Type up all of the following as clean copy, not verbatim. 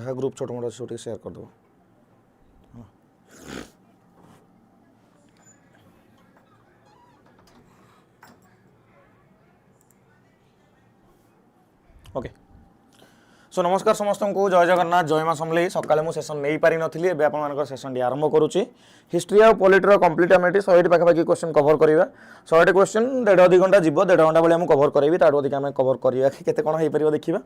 जहाँ ग्रुप छोट मोट अच्छे शेयर कर दो ओके सो नमस्कार समस्त को जय जगन्नाथ जय मां समलेई सकाले मु सेशन नहीं पारि नथिली एबे आपन मानकर सेशन डी आरंभ करूची हिस्ट्री और पॉलिटी कंप्लीट एमएटी 100 पाखापाखि क्वेश्चन कवर करिवा 100 क्वेश्चन 1.5 घंटा जीवो 1.5 घंटा बेले हम कवर करेबी तार अधिक हम कवर करिया केते कोन हेई परिबो देखिबा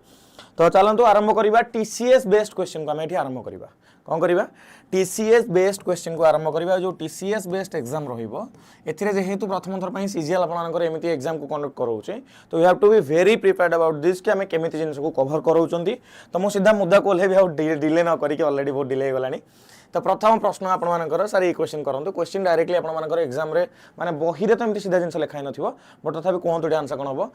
तो चलंतु आरंभ करिवा टीसीएस बेस्ड क्वेश्चन को हम एठी आरंभ करिवा कौन करिवा टीसीएस बेस्ड क्वेश्चन को आरंभ करिवा जो टीसीएस बेस्ड एग्जाम रहिबो एथिरे जेहेतु प्रथम थर पई सीजीएल आपन मानकर एमिति एग्जाम को कंडक्ट करोउचे तो you have to be very prepared about this कि हमें केमिति जिंस को कवर करोउचंती तो मु सीधा मुद्दा को ओल्हे भी आउ डिले न करी कि ऑलरेडी बहुत डिले गलानी तो प्रथम प्रश्न आपण मानकर सर ये क्वेश्चन करंतु क्वेश्चन डायरेक्टली आपण मानकर एग्जाम रे माने बही रे तो एमिति सीधा जिंस लिखाइ नथिबो बट तथापि कोन आंसर कोन हबो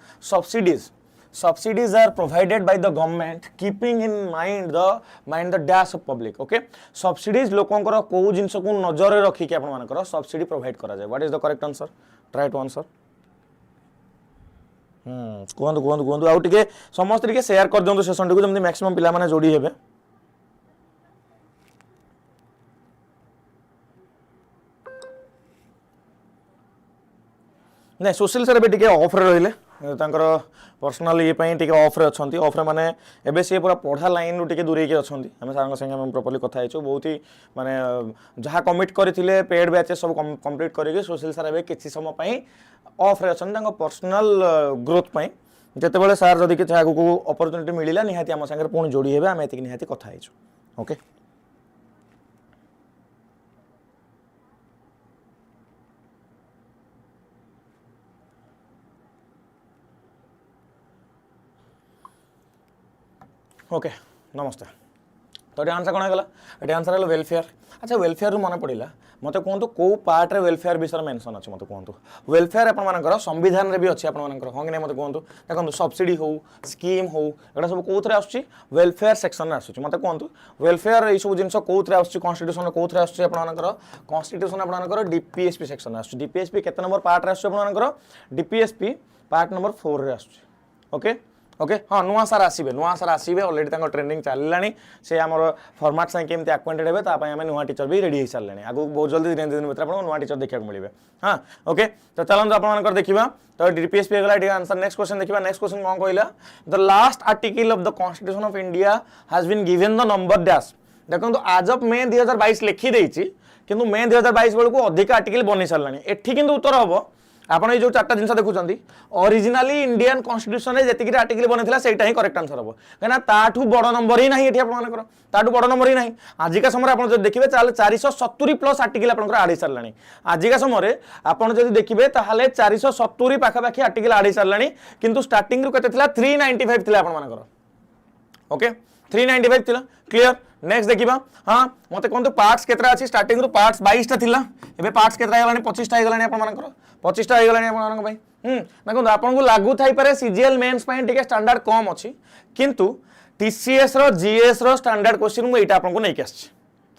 subsidies are provided by the government keeping in mind the dash of public okay subsidies लोकंकर को जिंस को नजर रे रखी के आपण मानकर सब्सिडी प्रोवाइड करा जाय what is the correct answer try to answer कोहंतु आउ टिके समस्त टिके शेयर कर दियंतु सेशन को जमति मैक्सिमम पिला माने जोडी हेबे नहीं सोशल सर टिके ऑफ रे रहिले तांकर पर्सनल ये पई टिके ऑफ रे अछंती ऑफ रे माने एबे से पूरा पढ़ा लाइन रु टिके दूरे के अछंती हम सारंग संगे हम प्रॉपर्ली कथा आइछो बहुत ही माने जहा कमिट करथिले पेड बैचेस सब कंप्लीट करिके सोशल सर एबे किछि समय पई ऑफ रे अछन तांकर पर्सनल ग्रोथ पई जते बेले सर जदी के चाहे को अपॉर्चुनिटी मिलिला निहाती हम संगे पुणी जोडी हेबे हम एतिक निहाती कथा आइछो ओके ओके नमस्ते तो ये आंसर कौन है ये आंसर है वेलफेयर अच्छा वेलफेयर मन पड़ा मत कहतु कौ पार्ट रे वेलफेयर विषय मेंशन अच्छे मत कहतु वेलफेयर आपर संविधान भी अच्छे हाँ कि नहीं मत कहतु देखो सब्सिडी हो स्कीम हो एटा सब कौन आसूँ वेलफेयर सेक्शन आसूँ मत कहतु वेलफेयर ये सब जिन कौन आस्टिट्यूशन कौन आसूर कन्स्टिट्यूशन आपर डीपीएसपी सेक्शन आसूँ डीपीएसपी केते नंबर पार्ट आसूर डीपीएसपी पार्ट नंबर 4 रे आसूँ ओके ओके हाँ नुआ सार आसबे ऑलरेडी ट्रेनिंग चलानी से आमर फॉर्मेट से केमती एक्वेंटेड हे आम नुआ टीचर भी रेडी हो सारे आगे बहुत जल्दी दिन भर आप नुआ टीचर देखा मिले हाँ ओके तो चलते आप देखा तो डीपीएसपी होगा आंसर नेक्स्ट क्वेश्चन देखा नेक्स्ट क्वेश्चन कौन कहला the last article of the constitution of India has been given the number dash देखो आज ऑफ मे 2022 लिखिदे किंतु मे 2022 बेलू अधिक आर्टिकल बनी सारे एटी किंतु उत्तर हम आपन जो चार्टा जिनस देखुं ओरिजिनाली इंडियन कॉन्स्टिट्यूशन रे जति आर्टिकल बने सेटा ही करेक्ट आंसर हम कहीं ताठू बड़ नंबर ही ना ये ताठू बड़ नंबर ही ना आजिका समय आप देखिए 470 प्लस आर्टिकल आप आड़ सारे आजिका समय आपड़ जब देखिए 470 पाखापाखि आर्टिकल आड़ सारे किंतु स्टार्टिंग रू केते 395 थिला आपन ओके 395 थिला क्लियर नेक्स्ट देखिबा हाँ मते कहतु पार्ट्स केतरा अछि स्टार्टिंग रू पार्ट्स 22 टा थिला एबे पार्ट्स केतरा हेलानी 25 टा हेलानी आपन मानकर 25 टा हेलानी आपन मानक भाई देखो आपन को लागू थाई पारे सीजीएल मेंस पई टिके स्टैंडर्ड कम अछि किंतु टीसीएस रो जीएस रो स्टैंडर्ड क्वेश्चन मु एटा आपन को नै के आछि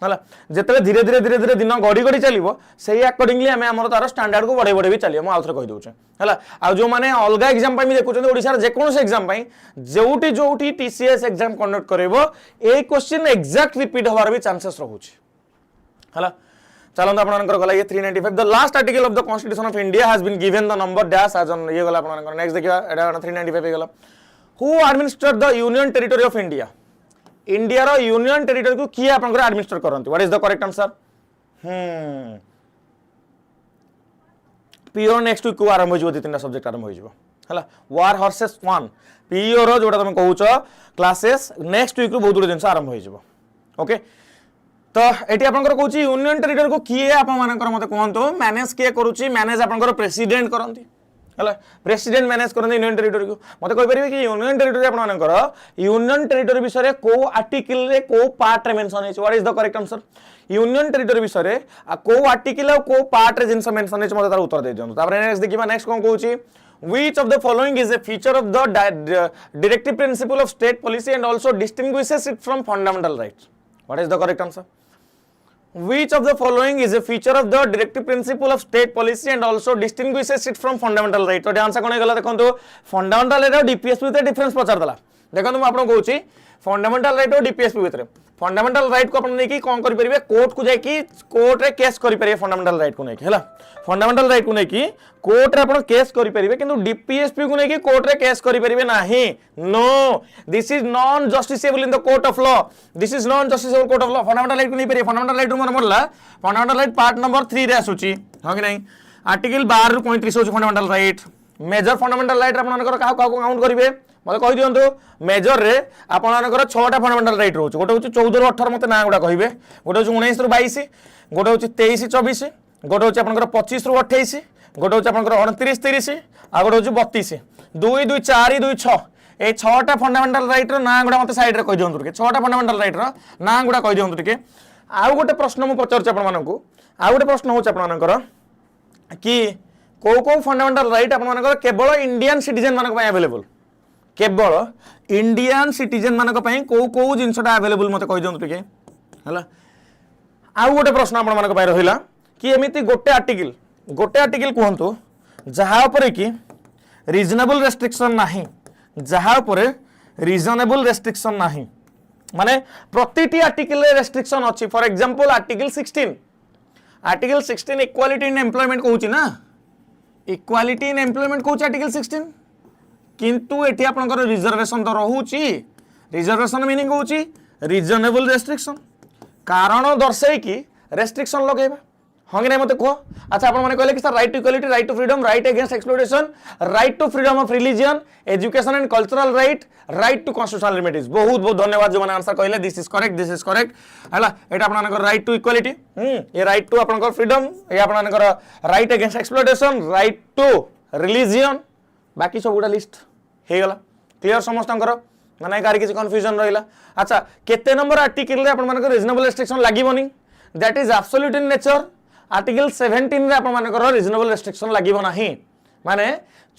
हला जेतले धीरे धीरे दिन गड़ी गड़ी चलिबो सेही अकॉर्डिंगली हमें हमर तार स्टैंडर्ड को बढ़े भी चलियो मु आउथरे कहि दोछ हला आ जो माने अलगा एग्जाम पई देखुछन ओडिसा जे कोन से एग्जाम पई जोउटी टीसीएस एग्जाम कंडक्ट करबो ए क्वेश्चन एग्जैक्ट रिपीट होवार भी चांसेस रहउछि हला चलो आपनकर गला ये 395 the last article of the constitution of India has been given the number dash as on ये गला आपनकर नेक्स्ट देखिबा एटा 395 हे गला who administer the union territory of India India रो यूनियन टेरिटरी को किए आपनकर एडमिनिस्टर करंती what is the correct answer पीओ नेक्स्ट वीक को आरंभ हो जिवो तीनटा सब्जेक्ट आरंभ हो जिवो हला वार हॉर्सेस 1 पीओ रो जोटा तुम कहूचो क्लासेस नेक्स्ट वीक रो बहुत गुड जिंस आरंभ हो जिवो ओके तो एटी आपनकर कहूची यूनियन टेरिटरी को किए आपन मानकर मते कहंतो मैनेज किए करूची मैनेज आपनकर प्रेसिडेंट करंती हला प्रेसिडेंट मैनेज करंती यूनियन टेरिटरी को मते कहि परिबे कि यूनियन टेरिटरी आपन मानकर यूनियन टेरिटरी विषय रे को आर्टिकल रे को पार्ट रे मेंशन है what is the correct answer union territory विषय रे को आर्टिकल और को पार्ट रे जिंस मेंशन है मते तार उत्तर दे दियंतो तापर नेक्स्ट देखिबा नेक्स्ट कोन कहूची which of the following is a feature of the directive principle of state policy and also distinguishes it from fundamental rights what is the correct answer which of the following is a feature of the directive principle of state policy and also distinguishes it from fundamental right तो answer कोन गला देखंतु fundamental रे DPSP ते difference पचार दला देखो मुझे आपको कहूँ फंडामेंटाल राइट और डीपीएसपी भितर फंडामेंटाल राइट को आपन नहीं कौन करेंगे कोर्ट को जाकि कोर्ट रे केस करेंगे फंडामेंटाल राइट को लेकिन है फंडामेंटाल राइट को लेकिन कोर्ट रे आपन केस करेंगे किंतु डीपीएसपी को लेकिन कोर्ट रे केस करेंगे नहीं no this is non justiciable in the court of law this is non justiciable court of law fundamental right को नहीं पारे फंडामेंटाल राइट मन पड़ला फंडामेंटाल राइट पार्ट नंबर 3 रे आसुची हां कि नहीं आर्टिकल 12 रु 35 होची fundamental right major fundamental right आपनकर काहा काउंट करिवे मते कहि दियंतु मेजर रे आपनकर 6टा फंडामेंटल राइट रहउछ गोटे होची 14 रु 18 मते ना गुडा कहिबे गोटे होची 19 रु 22 गोटे होची 23 24 गोटे होची आपनकर 25 रु 28 गोटे होची आपनकर 29 30 आ गोटे होची 32 2 2 4 2 6 ए 6टा फंडामेंटल राइट रो ना गुडा मते साइड रे कहि दियंतु के 6टा फंडामेंटल राइट रो ना गुडा कहि दियंतु के आउ गोटे प्रश्न मु पचारछ आपन मानकू आउ गोटे प्रश्न होछ आपन मानकर कि को फंडामेंटल राइट आपन केवल इंडियन सिटीजन मानक अवेलेबल केवल इंडियन सिटीजन मानक को जिनसटा अवेलेबल मत कहि दियंतु टिके हला आउ गोटे प्रश्न आपन मानक रहिला कि एमिति गोटे आर्टिकल कहंतु जहा ऊपर कि रीजनेबल रेस्ट्रिक्शन नाही जहा ऊपर रीजनेबल रेस्ट्रिक्शन नाही माने प्रतिटी आर्टिकल रे रेस्ट्रिक्शन अछि for example article 16 equality in employment कहूची ना इक्वालिटी इन एम्प्लॉयमेंट कहूची आर्टिकल 16 किंतु एठी आपनकर रिजर्वेशन तो रहूची रिजर्वेशन मीनिंग कहूची रीजनेबल रेस्ट्रिक्शन कारण दर्शाई कि रेस्ट्रिक्शन लगेबा हाँ कि नहीं मत कह अच्छा आप कहले कि sir right to equality right to freedom right against exploitation right to freedom of religion education and cultural right to constitutional remedies बहुत बहुत धन्यवाद जो मैंने आंसर कहले दिस इज करेक्ट हैला एटा आपनकर राइट टू इक्वालिटी ये राइट टू आपनकर फ्रीडम ये आपनकर right against exploitation right to religion बाकी सब गुडा लिस्ट हे गला क्लियर समस्तंकर माने कार किसी कंफ्यूजन रहिला अच्छा केते नंबर आर्टिकल रे आपनकर रीजनेबल रेस्ट्रिक्शन लागिबोनी that is absolute in nature article 17 रे आपनकर रीजनेबल रेस्ट्रिक्शन लागिबो नाही माने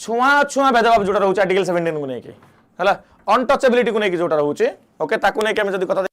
छुआ भेदभाव जोटा रहउछ आर्टिकल 17 को नेकी हला अनटचेबिलिटी को नेकी जोटा रहउछ ओके ताकू नेकी हम जदी कथा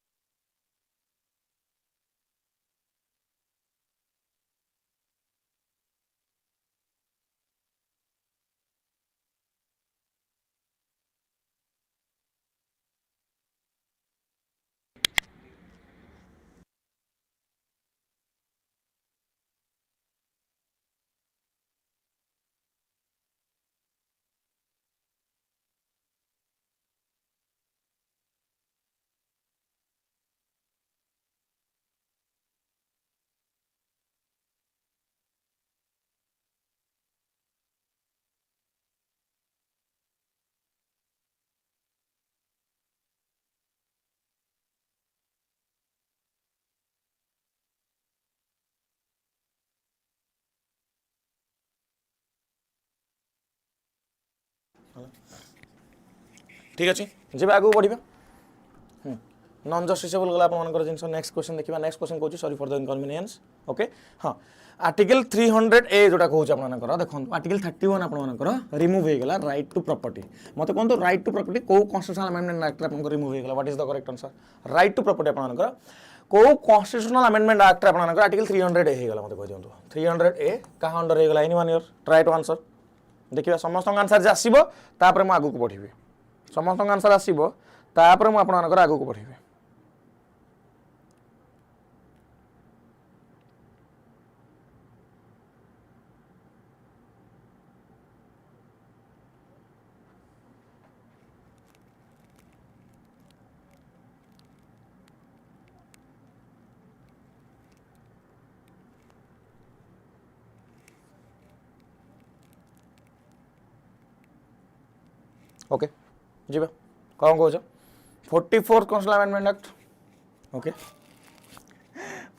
ठीक अच्छे जब आगे बढ़ा नॉन जस्टिसेबल गला आपनकर जिनस नेक्स्ट क्वेश्चन देखिबा नेक्स्ट क्वेश्चन कहूँ sorry for the inconvenience okay हाँ आर्टिकल 300A जोटा कहूँ आपनकर देखो आर्टिकल 31 आपनकर रिमूव हो गला राइट टू प्रॉपर्टी मते कहतो राइट टू प्रॉपर्टी को कॉन्स्टिट्यूशनल अमेंडमेंट एक्ट आपनकर रिमूव हो गला what is the correct answer right to property आपनकर को कॉन्स्टिट्यूशनल अमेंडमेंट एक्ट आपनकर आर्टिकल 300A हो गला मते कह दियंतु 300A कहा अंडर हो गला anyone your try to answer देखिबा समस्त आंसर जे आसीबो तापर म आगु को बढ़िबे समस्त आंसर आसीबो तापर म आपनकर आगु को बढ़िबे ओके जी कौन कौच 44 constitutional amendment act okay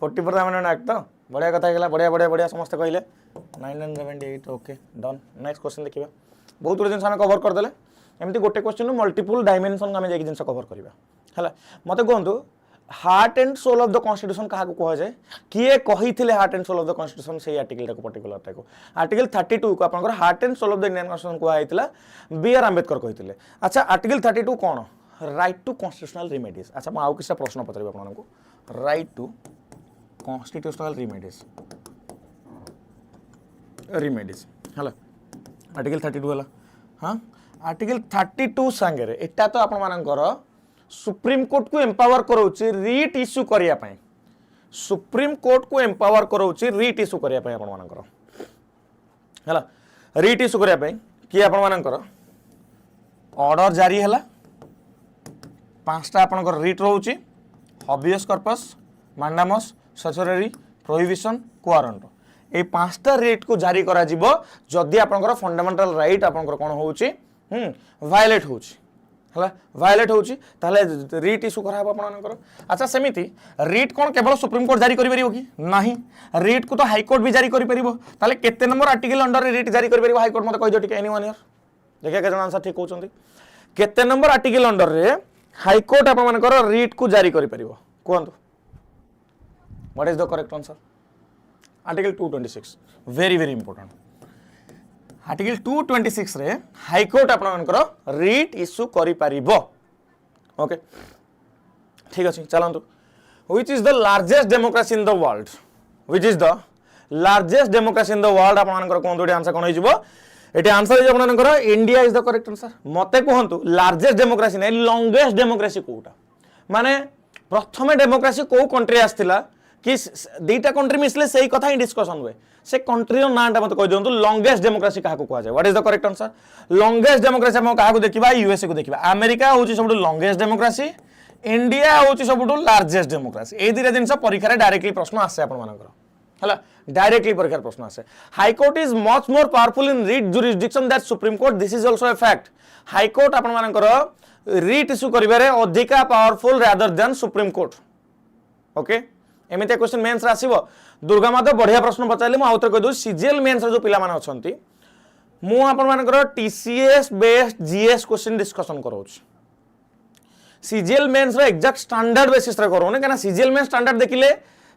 44 amendment act तो बढ़िया कथा है बढ़िया बढ़िया बढ़िया समस्त कहले 1978 ओके डन नेक्स्ट क्वेश्चन देखिबा बहुत गुड जिनस हम कवर कर देले एमती गोटे क्वेश्चन मल्टीपल डायमेंशन हम जाई जिनस कवर करबा हला मते कहंतु heart and soul of the constitution कहा को कह जाए किए कही heart and soul of the constitution से आर्टिकल को पर्टिकुलर टाको आर्टिकल 32 को आपन heart and soul of the Indian constitution को बी.आर. आंबेडकर कहते अच्छा आर्टिकल 32 कौन राइट टू कॉन्स्टिट्यूशनल रिमेडीज अच्छा मुझे आउ किसी प्रश्न पचारि आपको राइट टू कॉन्स्टिट्यूशनल रिमेडीज है आर्टिकल 32 है हाँ आर्टिकल 32 सांगे एटा तो आपण मानकर सुप्रीम कोर्ट को एम्पावर कराउछि रिट इश्यू करिया पई सुप्रीम कोर्ट को एम्पावर कराउछि रिट इश्यू करिया पई आपण मानकर हला रिट इश्यू करिया पई कि आपण मानकर ऑर्डर जारी हला पांचटा आपनकर रिट रहउछि habeas corpus mandamus certiorari prohibition quo warranto ए पांचटा रिट को जारी करा जिवो जदि आपनकर फंडामेंटल राइट आपनकर कोन होउछि वायलेट होउछि हला वायलेट होउछि ताले रिट इश्यू करा हबो आपनकर अच्छा सेमिति रिट कोन केवल सुप्रीम कोर्ट जारी करि परिबो कि नाही रिट को तो हाई कोर्ट भी जारी करि परिबो ताले केते नंबर आर्टिकल अंडर रिट जारी करि परिबो हाई कोर्ट मते कहि दियो ठीक एनीवन हियर देखिए के जन आंसर ठीक होउछंती केते नंबर आर्टिकल अंडर रे हाई कोर्ट आपण मानकर रिट को जारी करि परिबो कोंतु what is the correct answer article 226 very very important article 226 रे हाई कोर्ट आपण मानकर रिट इश्यू करि परिबो ओके ठीक अछि चलंतु which is the largest democracy in the world which is the largest democracy in the world आपण मानकर कोंतु आंसर कोन होइजबो एटी आंसर इज आपनकर India is the correct answer मते कहंतु लार्जेस्ट डेमोक्रेसी नै लॉन्गेस्ट डेमोक्रेसी कोउटा माने प्रथमे डेमोक्रेसी को कंट्री आस्थिला कि दुईटा कंट्री मिसले सही कथा ही डिस्कशन हुए से कंट्री नाटा मत कह दिंतु लॉन्गेस्ट डेमोक्रेसी क्या कह जाए what is the correct answer longest democracy हम क्या देखा यूएसए को देखा अमेरिका हूँ सब लॉन्गेस्ट डेमोक्रेसी इंडिया हूँ सब लार्जेस्ट डेमोक्रेसी ये दुटा जिन परीक्षा डायरेक्टली प्रश्न आसे है डायरेक्टली परीक्षा प्रश्न आसे high court is much more powerful in writ jurisdiction that supreme court this is also a fact high court आपंकर रिट इश्यू करिबारे अधिका powerful rather than supreme court okay एमितिया क्वेश्चन मेंस रे आसीबो दुर्गा माधव बढ़िया प्रश्न पचारले मु आउतर कह दउ सीजीएल मेंस रे जो पिला माने अछंती मु आपन मानकर TCS based GS question discussion करौछ सीजीएल मेंस रे एग्जैक्ट स्टैंडर्ड बेसिस रे करो ने कना सीजीएल मेंस स्टैंडर्ड देखिले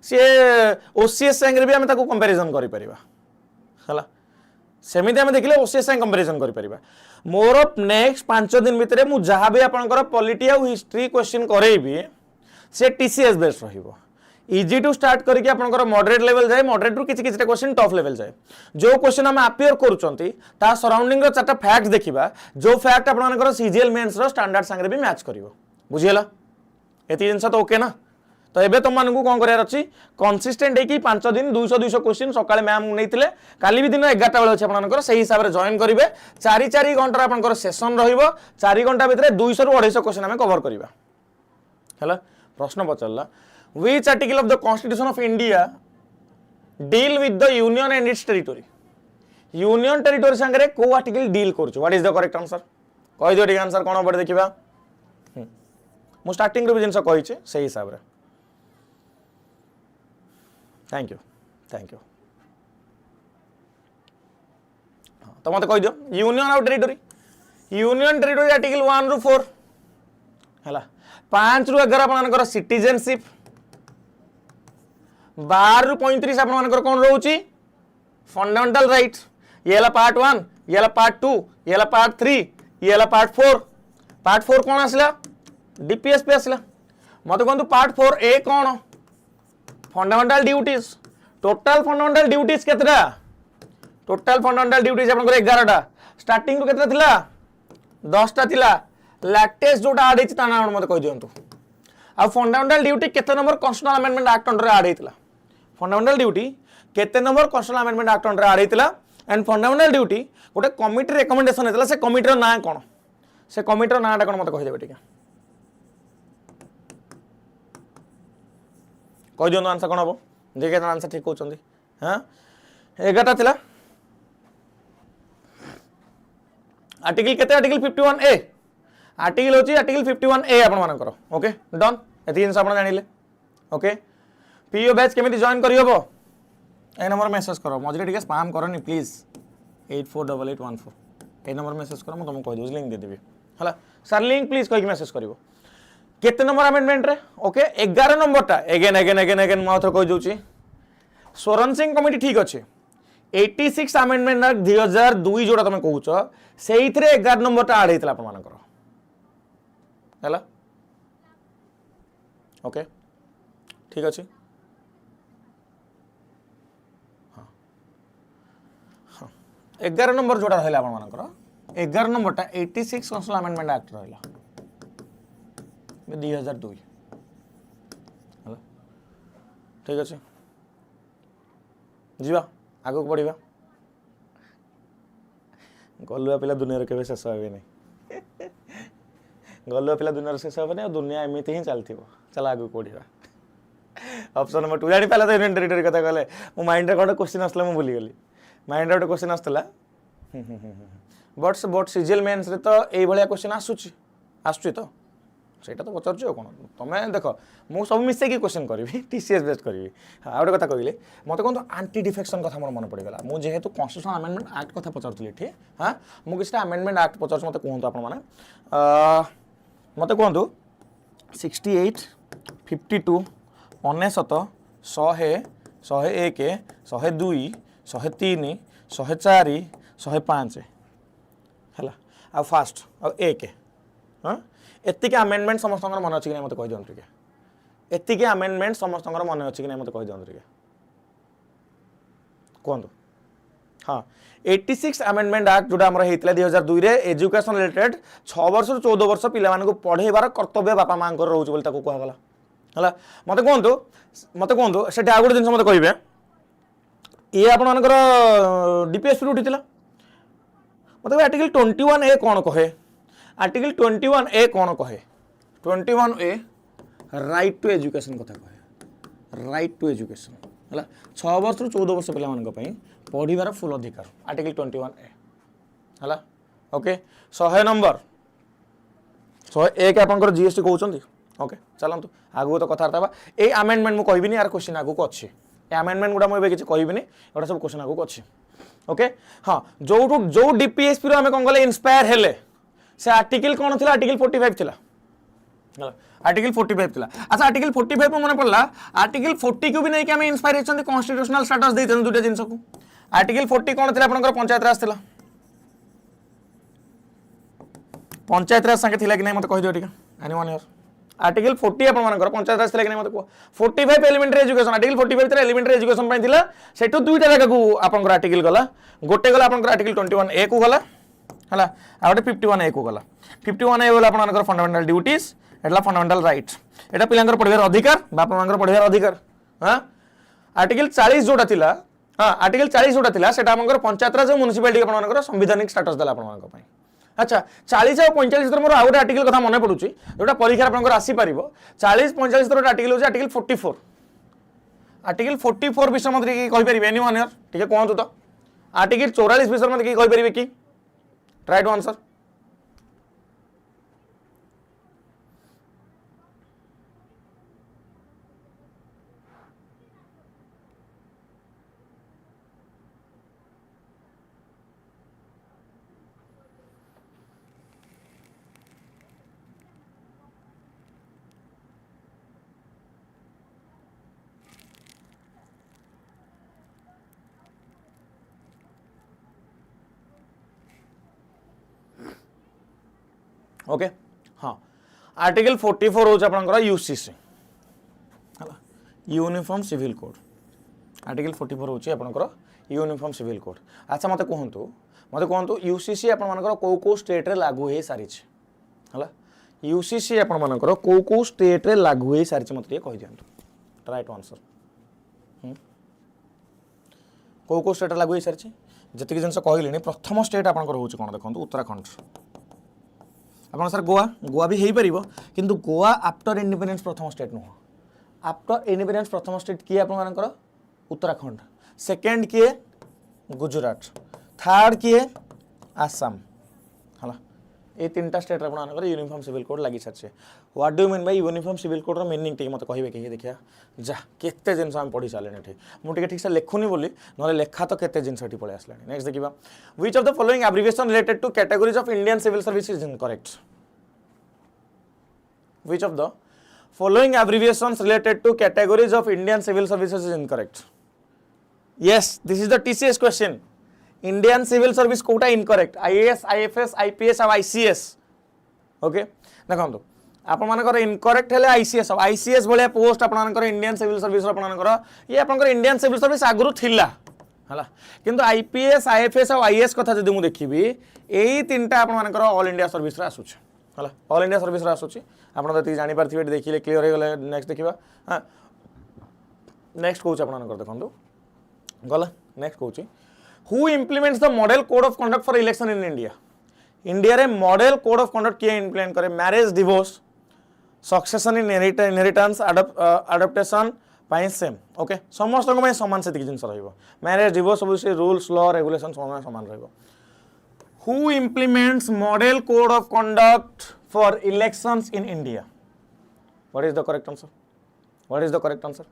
से ओसीएस संगे भी हम ताको कंपैरिजन करि परिबा हला सेमिति हम देखिले ओसीएस संगे कंपैरिजन करि परिबा मोर नेक्स्ट 5 दिन भितरे मु जहां भी आपनकर पॉलिटी आ हिस्ट्री क्वेश्चन करेबी से टीसीएस बेस्ड रहिबो इजी टू स्टार्ट करके आपनकर मॉडरेट लेवल जाए मॉडरेट रु किछि किछि क्वेश्चन टफ लेवल जाए जो क्वेश्चन हम अपियर करूचंती ता सराउंडिंग रो चारटा फैक्ट्स देखिबा जो फैक्ट आपनकर सीजीएल मेंस रो स्टैंडर्ड संगे भी मैच करिवो बुझियला एति जिंस तो ओके ना तो एबे तुम मानकू कोन करियार अछि कंसिस्टेंट है कि 5 दिन 200 क्वेश्चन सकाळे मैम नैतिले काली भी दिन 11टा बेले अछि आपनकर सही हिसाब रे जॉइन करिवे 4 घंटा आपनकर सेशन रहिबो 4 घंटा भितरे 200 रु 250 क्वेश्चन हम कवर करिबा हला प्रश्न पचलला which article of the constitution of India deal with the union and its territory union territory संगे को आर्टिकल डील करछु what is the correct answer कहि दियो ठीक आंसर कोन पड़े देखिबा मु स्टार्टिंग रे भी जिंस कहि छै सही हिसाब रे थैंक यू तो मत कह दियो यूनियन ऑफ टेरिटरी आर्टिकल 1 रु 4 हला 5 रु 11 आपनकर सिटीजनशिप 12 रु 35 आपनकर कोन रहउची फंडामेंटल राइट ये हला पार्ट 1 ये हला पार्ट 2 ये हला पार्ट 3 ये हला पार्ट 4 कोन आसला डीपीएसपी आसला मत कहंतु पार्ट 4 ए कोन fundamental duties total fundamental duties केतरा टोटल फंडामेंटल ड्यूटीज आपनकर 11 टा स्टार्टिंग रु केतरा थिला 10 टा थिला लैक्टेस जोटा ऐड हेछि ताना मत कहि दियंतु आ फंडामेंटल ड्यूटी केते number constitutional amendment act under add हेतिला फंडामेंटल ड्यूटी केते number constitutional amendment act under add हेतिला एंड फंडामेंटल ड्यूटी गोटे कमिटी रिकमेंडेशन हेतिला से कमिटी रो नाम कोन से कमिटी रो नाटा कोन मत कहि देबे ठीक कहि दियंतु आंसर कोन हबो देखै आंसर ठीक होचंदी हां 11टा थिला आर्टिकल केते आर्टिकल 51 ए आर्टिकल होची आर्टिकल 51 ए आपण मानकर ओके डन एति जिंस आपण जानिले ओके पीओ बैच केमिति जॉइन करि हबो ए नंबर मैसेज करो मजरे ठीक स्पैम करनी प्लीज 848814 ए नंबर मैसेज करो म तुमको कहि दोस लिंक दे देबी हला सर लिंक प्लीज कहि मैसेज करिवो केते नंबर अमेंडमेंट रे ओके 11 नंबर टा अगेन म आथर कहि दोची सोरन सिंह कमिटी ठीक अछि 86 अमेंडमेंट 2002 जोटा तुम कहूछ सेई थरे 11 नंबर टा ऐड हेतला आपण मानकर हला ओके ठीक अछि हां 11 नंबर जोटा रहला आपण मानकर 11 नंबरटा 86 कन्स्टिट्यूशनल अमेंडमेंट एक्ट रहा 2002 है ठीक अच्छे जीवा आगक बढ़ा गलुआ पिला दुनिया के शेष हे नहीं गलुआ पिला दुनिया शेष हे नहीं दुनिया एमती ही चलती चल आगक बढ़ा ऑप्शन नंबर 2 जानी पहला तो यूनियन टेरिटरी कथा कहले मो माइंड रे कोन क्वेश्चन आसला मु भूली गली माइंड रे क्वेश्चन आसला बट सीजीएल मेंस रे तो एई भलिया क्वेश्चन आसुची तो सेटा तो पचारछु कोन तमे देखो मु सब मिसे की क्वेश्चन करबी टीसीएस बेस्ड करबी आ गोटे कथा कहले मते कोन तो एंटी डिफेक्शन कथा मोर मन पड़ी गला मु जेहेतु कॉन्स्टिट्यूशनल अमेंडमेंट एक्ट कथा पचारथली ठीक हां मु किछटा अमेंडमेंट एक्ट पचारछु मते कोन तो आपण माने मते कोन तो 68 52 99 100 101 102 103 104 105 है आ फास्ट आ एक हाँ एतिके अमेंडमेंट समस्त मन अच्छी कि मत कही दिखाँ टे एतिके अमेंडमेंट समस्त मन अच्छी कि मत कही दिखाँ टे कहतु हाँ 86 अमेंडमेंट एक्ट जोटा आम होता 2002 रे एजुकेशन रिलेटेड 6 वर्ष 14 वर्ष पिला पढ़ेबार कर्तव्य बापा माँ रोच कहगला है मत कहतु से आ गोटे जिन मत कहे ये आपणकर डीपीएसपी उठी मतलब आर्टिकल 21A कौन कहे आर्टिकल 21A कौन कहे 21A राइट टू एजुकेशन कथा कहे राइट टू एजुकेशन है 6 वर्ष 14 वर्ष पे पढ़ार फुल अधिकार आर्टिकल 21A है ओके 100 नंबर 101 आपंकर जीएसटी कहते ओके चलतु आगू तो कथबार्ता ये आमेंडमेंट मुझे कहबी यार क्वेश्चन आगू अच्छी आमेंडमेंट गुड़ा मुझे किसी कहबी गोटा सब क्वेश्चन आगू अच्छी ओके हाँ जो डीपीएसपी रो हमें कौन गले इंस्पायर हेले से आर्टिकल कौन थी आर्टिकल 45 थिला आर्टिकल 45 थिला अच्छा आर्टिकल 45 को मन पड़ला आर्टिकल 40 को भी नहीं कि हमें इंस्पायर होचंती कॉन्स्टिट्यूशनल स्टेटस देते दुटा जिनस को आर्टिकल 40 कौन थिला आपनकर पंचायत राज थिला पंचायत राज संगे थिला कि नहीं मते कहि दियो ठीक एनीवन हियर आर्टिकल 40 आपण मानकर पंचायत राज थिला कि नहीं मते को 45 एलिमेंटरी एजुकेशन आर्टिकल 45 थिला एलिमेंटरी एजुकेशन पय थिला सेटु दुईटा जगह को आपनकर आर्टिकल गला गोटे गला आपनकर आर्टिकल 21A को गला हला आ गोटे 51A को गला 51A गला आपनकर फंडामेंटल ड्यूटीज एटला फंडामेंटल राइट्स एटा पिलांकर पढिबार अधिकार बापा मानकर पढिबार अधिकार हां आर्टिकल 40 जोटा थिला हां आर्टिकल 40 जोटा थिला सेटा आपनकर पंचायत राज म्युनिसिपालिटी आपण मानकर संवैधानिक स्टेटस देला आपण मानकर पय अच्छा 40 और 45 मोर आउ गोटे आर्टिकल कथा मन पड़ुची जोटा परीक्षा आपनकर आसी परिबो 40 45 गोटे आर्टिकल होची आर्टिकल 44 आर्टिकल 44 विषय मत की कहि परिबे एनीवन हियर ठीक है कहंतु तो आर्टिकल 44 विषय मत की कहि परिबे की ट्राई टू आंसर ओके हाँ आर्टिकल 44 हो आपनकर यूसीसी हला यूनिफॉर्म सिविल कोड आर्टिकल 44 होची आपनकर यूनिफॉर्म सिविल कोड अच्छा मते कहंतु यूसीसी आपन मानकर को स्टेट रे लागू हे सारी छ हला यूसीसी आपन मानकर को स्टेट रे लागू हे सारी छ मते कहि दियंतु ट्राई टू आंसर को स्टेट रे लागू हे सारी छ जति जिनस कहलिनी प्रथम स्टेट आपनकर होची कोन देखंतु उत्तराखंड आप सर गोवा भी हो पार किंतु गोवा आफ्टर इंडिपेंडेंस प्रथम स्टेट नुह आफ्टर इंडिपेंडेंस प्रथम स्टेट किए आपर उत्तराखंड सेकेंड किए गुजरात थर्ड किए आसाम है ये 3टा स्टेट आप यूनिफॉर्म सिविल कोड लगी सारी what do mean by uniform civil code रो मीनिंग टी मत कहे कि देखिए जा केते जिनस आम पढ़ी सारे ठीक मुझे ठीक से लिखुनी बोली ना लेखा तो केते जिनस पलि आसला नेक्स्ट देखा which of the following abbreviation related to categories of Indian civil service is incorrect which of the following abbreviations related to categories of Indian civil services is incorrect yes this is the TCS question Indian civil service कोटा incorrect IAS IFS IPS और ICS okay देखो आपण मानकर incorrect हेले ICS भाया post आपण Indian civil service ये आपण इंडियन सिविल सर्विस आगुरी थिला है किंतु आईपीएस आईएफएस और आईएएस कथा जदि मुझे देखी यही तीनटा आपर ऑल इंडिया सर्विस आसूँ है ऑल इंडिया सर्विस आसूँ आपड़ी जापारे देखिए क्लीयर हो गले नेक्स्ट देखा हाँ नेक्स्ट कौन आप देखो गला नेक्स्ट कौन who implements the model code of conduct for election in India India रे मॉडल कोड ऑफ कंडक्ट किए इम्प्लीमेंट करे मैरिज डिवोर्स सक्सेशन इन इनहेरिटेंस अडप्टेशन सेम ओके समस्त सामान से जिनस मैरिज डिवोर्स सब रूल्स लॉ रेगुलेशन सामान रही who implements model code of conduct for elections in India what is the correct answer what is the correct answer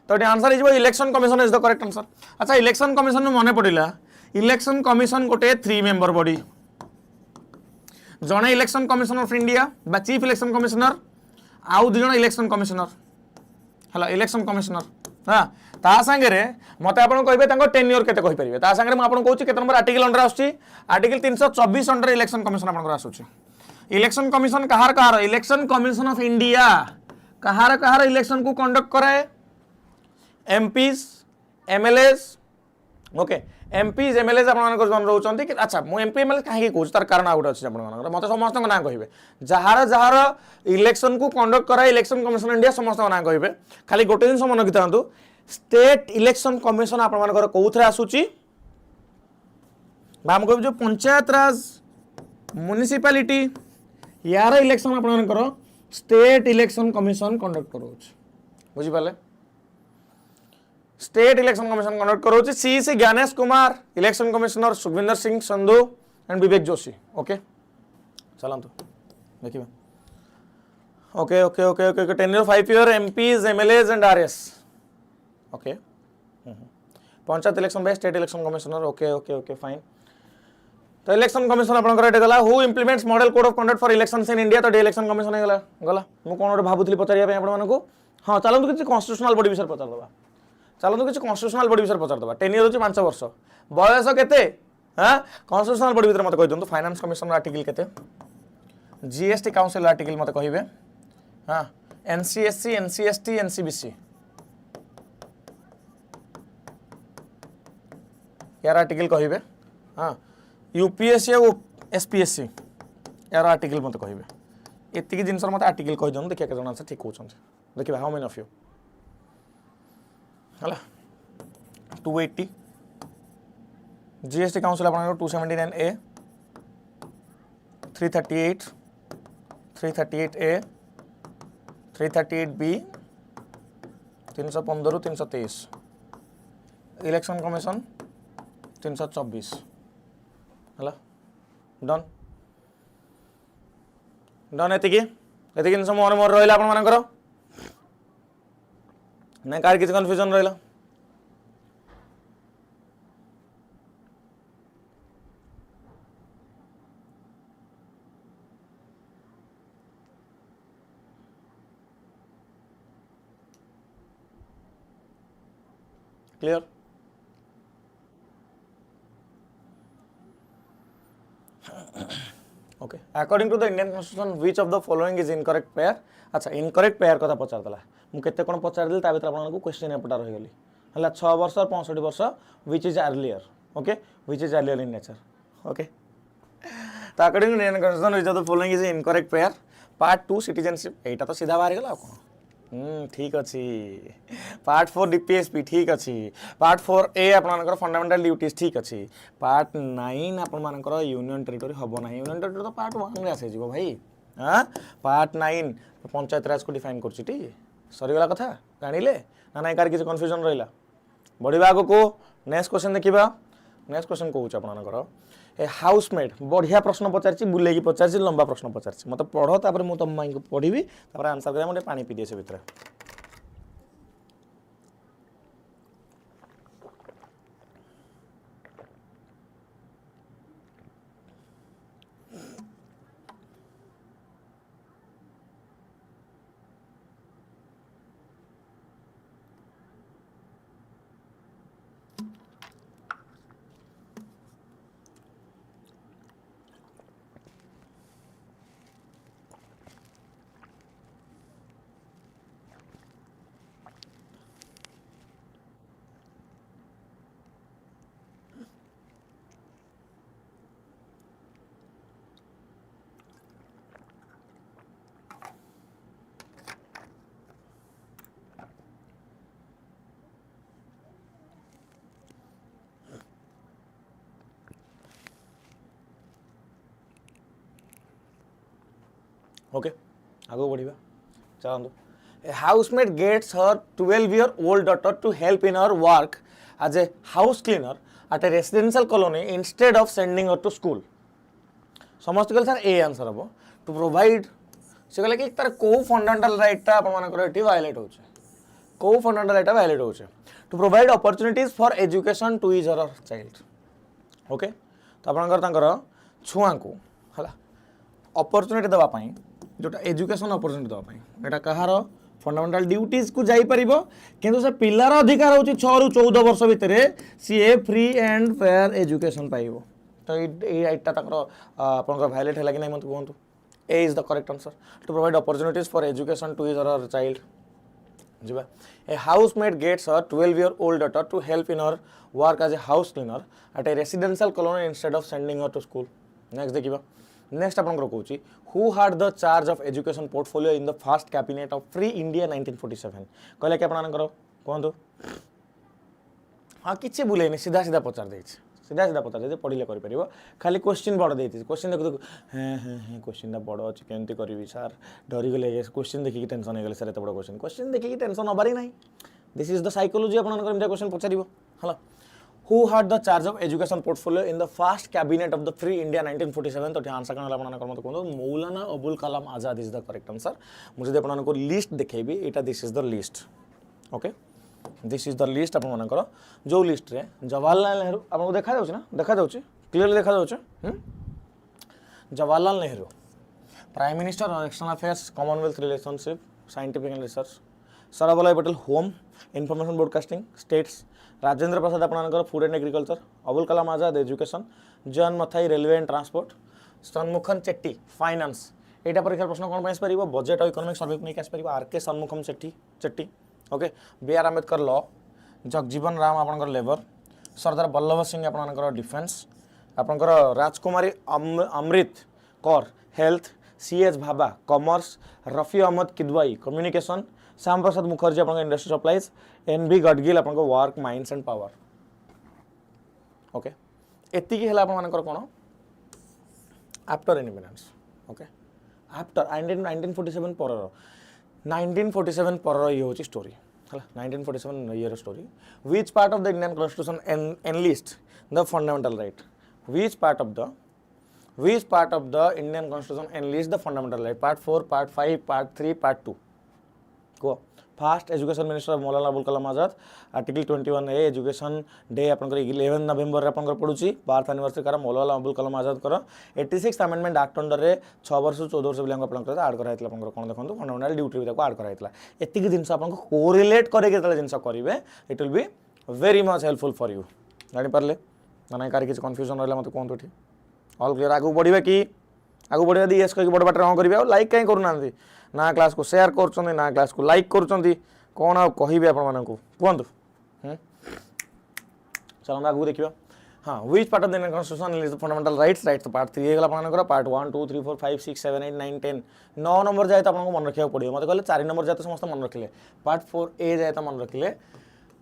तो ये answer is election commission is the correct answer अच्छा election commission मन पड़ा election commission गोटे 3 member body जड़े election commissioner of India बा chief election commissioner आउ 2 जण इलेक्शन कमिशनर है इलेक्शन कमिशनर हाँ ता सांगे मत आप कहे टेन्योर केते कहि परिबे ता सांगे आपको कहूँ केते नंबर आर्टिकल अंडर आसुची आर्टिकल 324 अंडर इलेक्शन कमिशन आपको आसुची इलेक्शन कमिशन कहार कहार इलेक्शन कमिशन ऑफ इंडिया कहार कहार इलेक्शन को कंडक्ट कराए MPs MLAs okay MPs MLAs आप रोचे अच्छा मुझे एमपी एमएलए कहीं कौन तार कारण गोटे अच्छे आप मत समस्त ना कहे जार जार इलेक्शन को कंडक्ट कराए इलेक्शन कमिशन इंडिया समस्त ना कहे खाली गोटे जिन मन रखी था स्टेट इलेक्शन कमिशन आपर कौन आसूची आम कह जो पंचायत राज म्युनिसिपालिटी यार इलेक्शन आपर स्टेट इलेक्शन कमिशन कंडक्ट करोच बुझिपारे स्टेट इलेक्शन कमिशन कंडक्ट करोच सी Gyanesh Kumar election commissioner Sukhwinder Singh Sandhu and Vivek Joshi okay चलतु देखिए okay okay okay okay tenure 5 year MPs MLAs and RS okay panchayat election by state election commissioner okay okay okay fine तो election commission आपंकर गला who implements model code of conduct for elections in India तो election commission गला गला मु कोन भाबुथली पचारिया आपको हाँ चलतु किसी कन्स्टिट्यूशनल बॉडी विषय पचारदे चलतु किसी कन्स्टिट्यूशनल बॉडी विषय पचारदे टेन्योर होची 5 वर्ष बयस केते हाँ कन्स्टिट्यूशनल बॉडी भीतर मत कहि दियंतु फाइनेंस कमिशन आर्टिकल केते जीएसटी काउंसिल आर्टिकल मत कहिबे हाँ एनसीएससी एनसीएसटी एनसीबीसी यार आर्टिकल कहिबे हाँ यूपीएससी और एसपीएससी यार आर्टिकल मत कहिबे एतिकी जिनस मत आर्टिकल कहि दियंतु देखिए केजन आंसर ठीक कहउछन देखिए हाउ मेनी ऑफ यू हला 280 जीएसटी काउंसिल आपन 279 ए 338 338 ए 338 बी 315 323 इलेक्शन कमिशन 324 हला डन डन एतिकी एतिकी जिनस मन मोर रहिला आपन मानकर ना कार किसी कन्फ्यूजन रहिला clear okay according to the Indian constitution which of the following is incorrect pair अच्छा इनकरेक्ट पेयर कथा पचारदला मु केते कोन पचारदिल ता भीतर आपन को क्वेश्चन एपटा रहि गेली हला 6 वर्ष और 65 वर्ष which is earlier okay which is earlier in nature okay तो according to Indian constitution which of the following is incorrect pair part 2 citizenship एटा तो सीधा बाहर गेला कोन ठीक अच्छी पार्ट 4 डीपीएसपी ठीक अच्छी पार्ट 4 आपनकर फंडामेंटल ड्यूटीज ठीक अच्छी पार्ट 9 आपनकर यूनियन टेरिटोरी हम ना यूनियन टेरिटोरी तो पार्ट 1 में आसे जीवो भाई हाँ पार्ट 9 पंचायत राज को डिफाइन करछी सरीगला कथा जानिले ना ना कार किसी कन्फ्यूजन रहिला बढ़िबा को नेक्स्ट क्वेश्चन देखिबा नेक्स्ट क्वेश्चन कहूँ आपनकर ए हाउसमेड बढ़िया प्रश्न पचार बुले पचार लंबा प्रश्न पचार मत पढ़ तापर मु तुम माइक पढ़ी आंसर कर मुझे पानी पी दिए से भितर ओके आगो बढ़िया चलतु a housemate gets her 12-year-old daughter to help in her work as a house cleaner at a residential colony instead of sending her to school समस्त कहले सर ए आंसर हम टू प्रोवाइड से कहले कि तार को फंडामेंटल राइट टा अपन मानकर एटी वायलेट होचे को फंडामेंटल राइट वायलेट होचे to provide opportunities for education to his और चाइल्ड ओके तो आपनकर तांकर छुआ को हला अपॉर्चुनिटी दवा पई जोटा एजुकेशन अपॉर्चुनिटी दवा पई एटा कहार फंडामेंटल ड्यूटीज को जाई परिबो किंतु से पिल्लार अधिकार होची 6 रु 14 वर्ष भितरे सी फ्री एंड फेयर एजुकेशन पाइबो तो ये राइटा आपंकर वायलेट है कि नहीं मत कहतु A is the correct answer to provide opportunities for education to his और चाइल्ड जी a housemate gets her 12-year-old daughter to help in her work as a house cleaner at a residential colony instead of sending her to school next देखिबा next आपनकर कहूची who had the charge of education portfolio in the first cabinet of free India 1947 कहले कि आपनकर कहतु हाँ किछि बुलेनी सीधा सीधा पचार देछि सीधा सीधा पचार दे पढ़िले करि परिबो खाली क्वेश्चन बड़ देति क्वेश्चन देख देख हाँ क्वेश्चन बड़ अछि केमती करबी सर डरी गले क्वेश्चन देखि टेंशन हे गले सर एत बड़ क्वेश्चन देखि टेंशन हबारी नाही दिस इज द साइकोलॉजी आपनकर एमता क्वेश्चन पचारिबो हला who had the charge of education portfolio in the first cabinet of the free India 1947 तो आंसर कौन आपनकर मत कहतो मौलाना अबुल कलाम आजाद इज द करेक्ट आंसर मुझे आपनको list देखेबी Etah this is the list okay this is the list आपनकर जो list रे जवाहरलाल नेहरू आपको देखा जाउछ ना देखा जाउछ क्लियरली देखा जाउछ जवाहरलाल नेहरू प्राइम मिनिस्टर और external affairs commonwealth relationship scientific and research Sardar Vallabh Patel home information broadcasting states Rajendra Prasad आपनकर food and agriculture Abul Kalam Azad education John Mathai railway and transport Shanmukham Chetty finance एटा परीक्षा प्रश्न कोन पाइस परिबो बजेट और इकोनॉमिक सर्वे नहीं आस परिबो RK Shanmukham Chetty okay B R Ambedkar law Jagjivan Ram आपनकर लेबर सरदार वल्लभ सिंह आपनकर डिफेंस आपनकर Rajkumari Amrit Kaur health C H. Bhabha commerce Rafi Ahmed Kidwai communication Shyama Prasad Mukherjee आपन इंडस्ट्री सप्लाईज एन.बी. गडगिल आपन work mines and power okay एति की हला आपन मानकर कोन आफ्टर इंडिपेंडेंस ओके आफ्टर 1947 पर 1947 पर ये होची स्टोरी हला 1947 year story which part of the Indian constitution enlist the fundamental right which part of the Indian constitution enlist the fundamental right part 4 part 5 part 3 part 2 को fast education minister Maulana Abul Kalam आजाद article 21 ए education day आपनकर 11 नवेम्बर आपनकर पडुची birth anniversary कर मौलाना अबुल कलाम आजाद कर 86 amendment act under रे 6 वर्ष 14 वर्ष belong आपनकर add करा हितला आपनकर कोन देखंतु फंडामेंटल ड्यूटी भी ताको ऐड करा हितला एतिक जिंस आपनको कोरिलेट करे केतले जिंस करिवे it will be very much helpful for you जानि परले माने कार किछ कंफ्यूजन रहला मते कोन तोठी ऑल क्लियर आगु बढ़िबे कि आगु बढ़िबे दी यस कहि बड़ बाटर हां करिवे लाइक काई करू नांती ना क्लास को शेयर कर ना क्लास को लाइक कर कौन आ कहे आपण कहतु चलो आगे देखा हाँ which part of the Indian constitution is the fundamental rights rights part 3 है आपनकर पार्ट 1 2 3 4 5 6 7 8 9 10 9 नंबर जाए तो आपको मन रखा पड़ो मत कहले 4 नंबर जाए तो समस्त मन रखिले पार्ट 4 ए जाए तो मन रखिले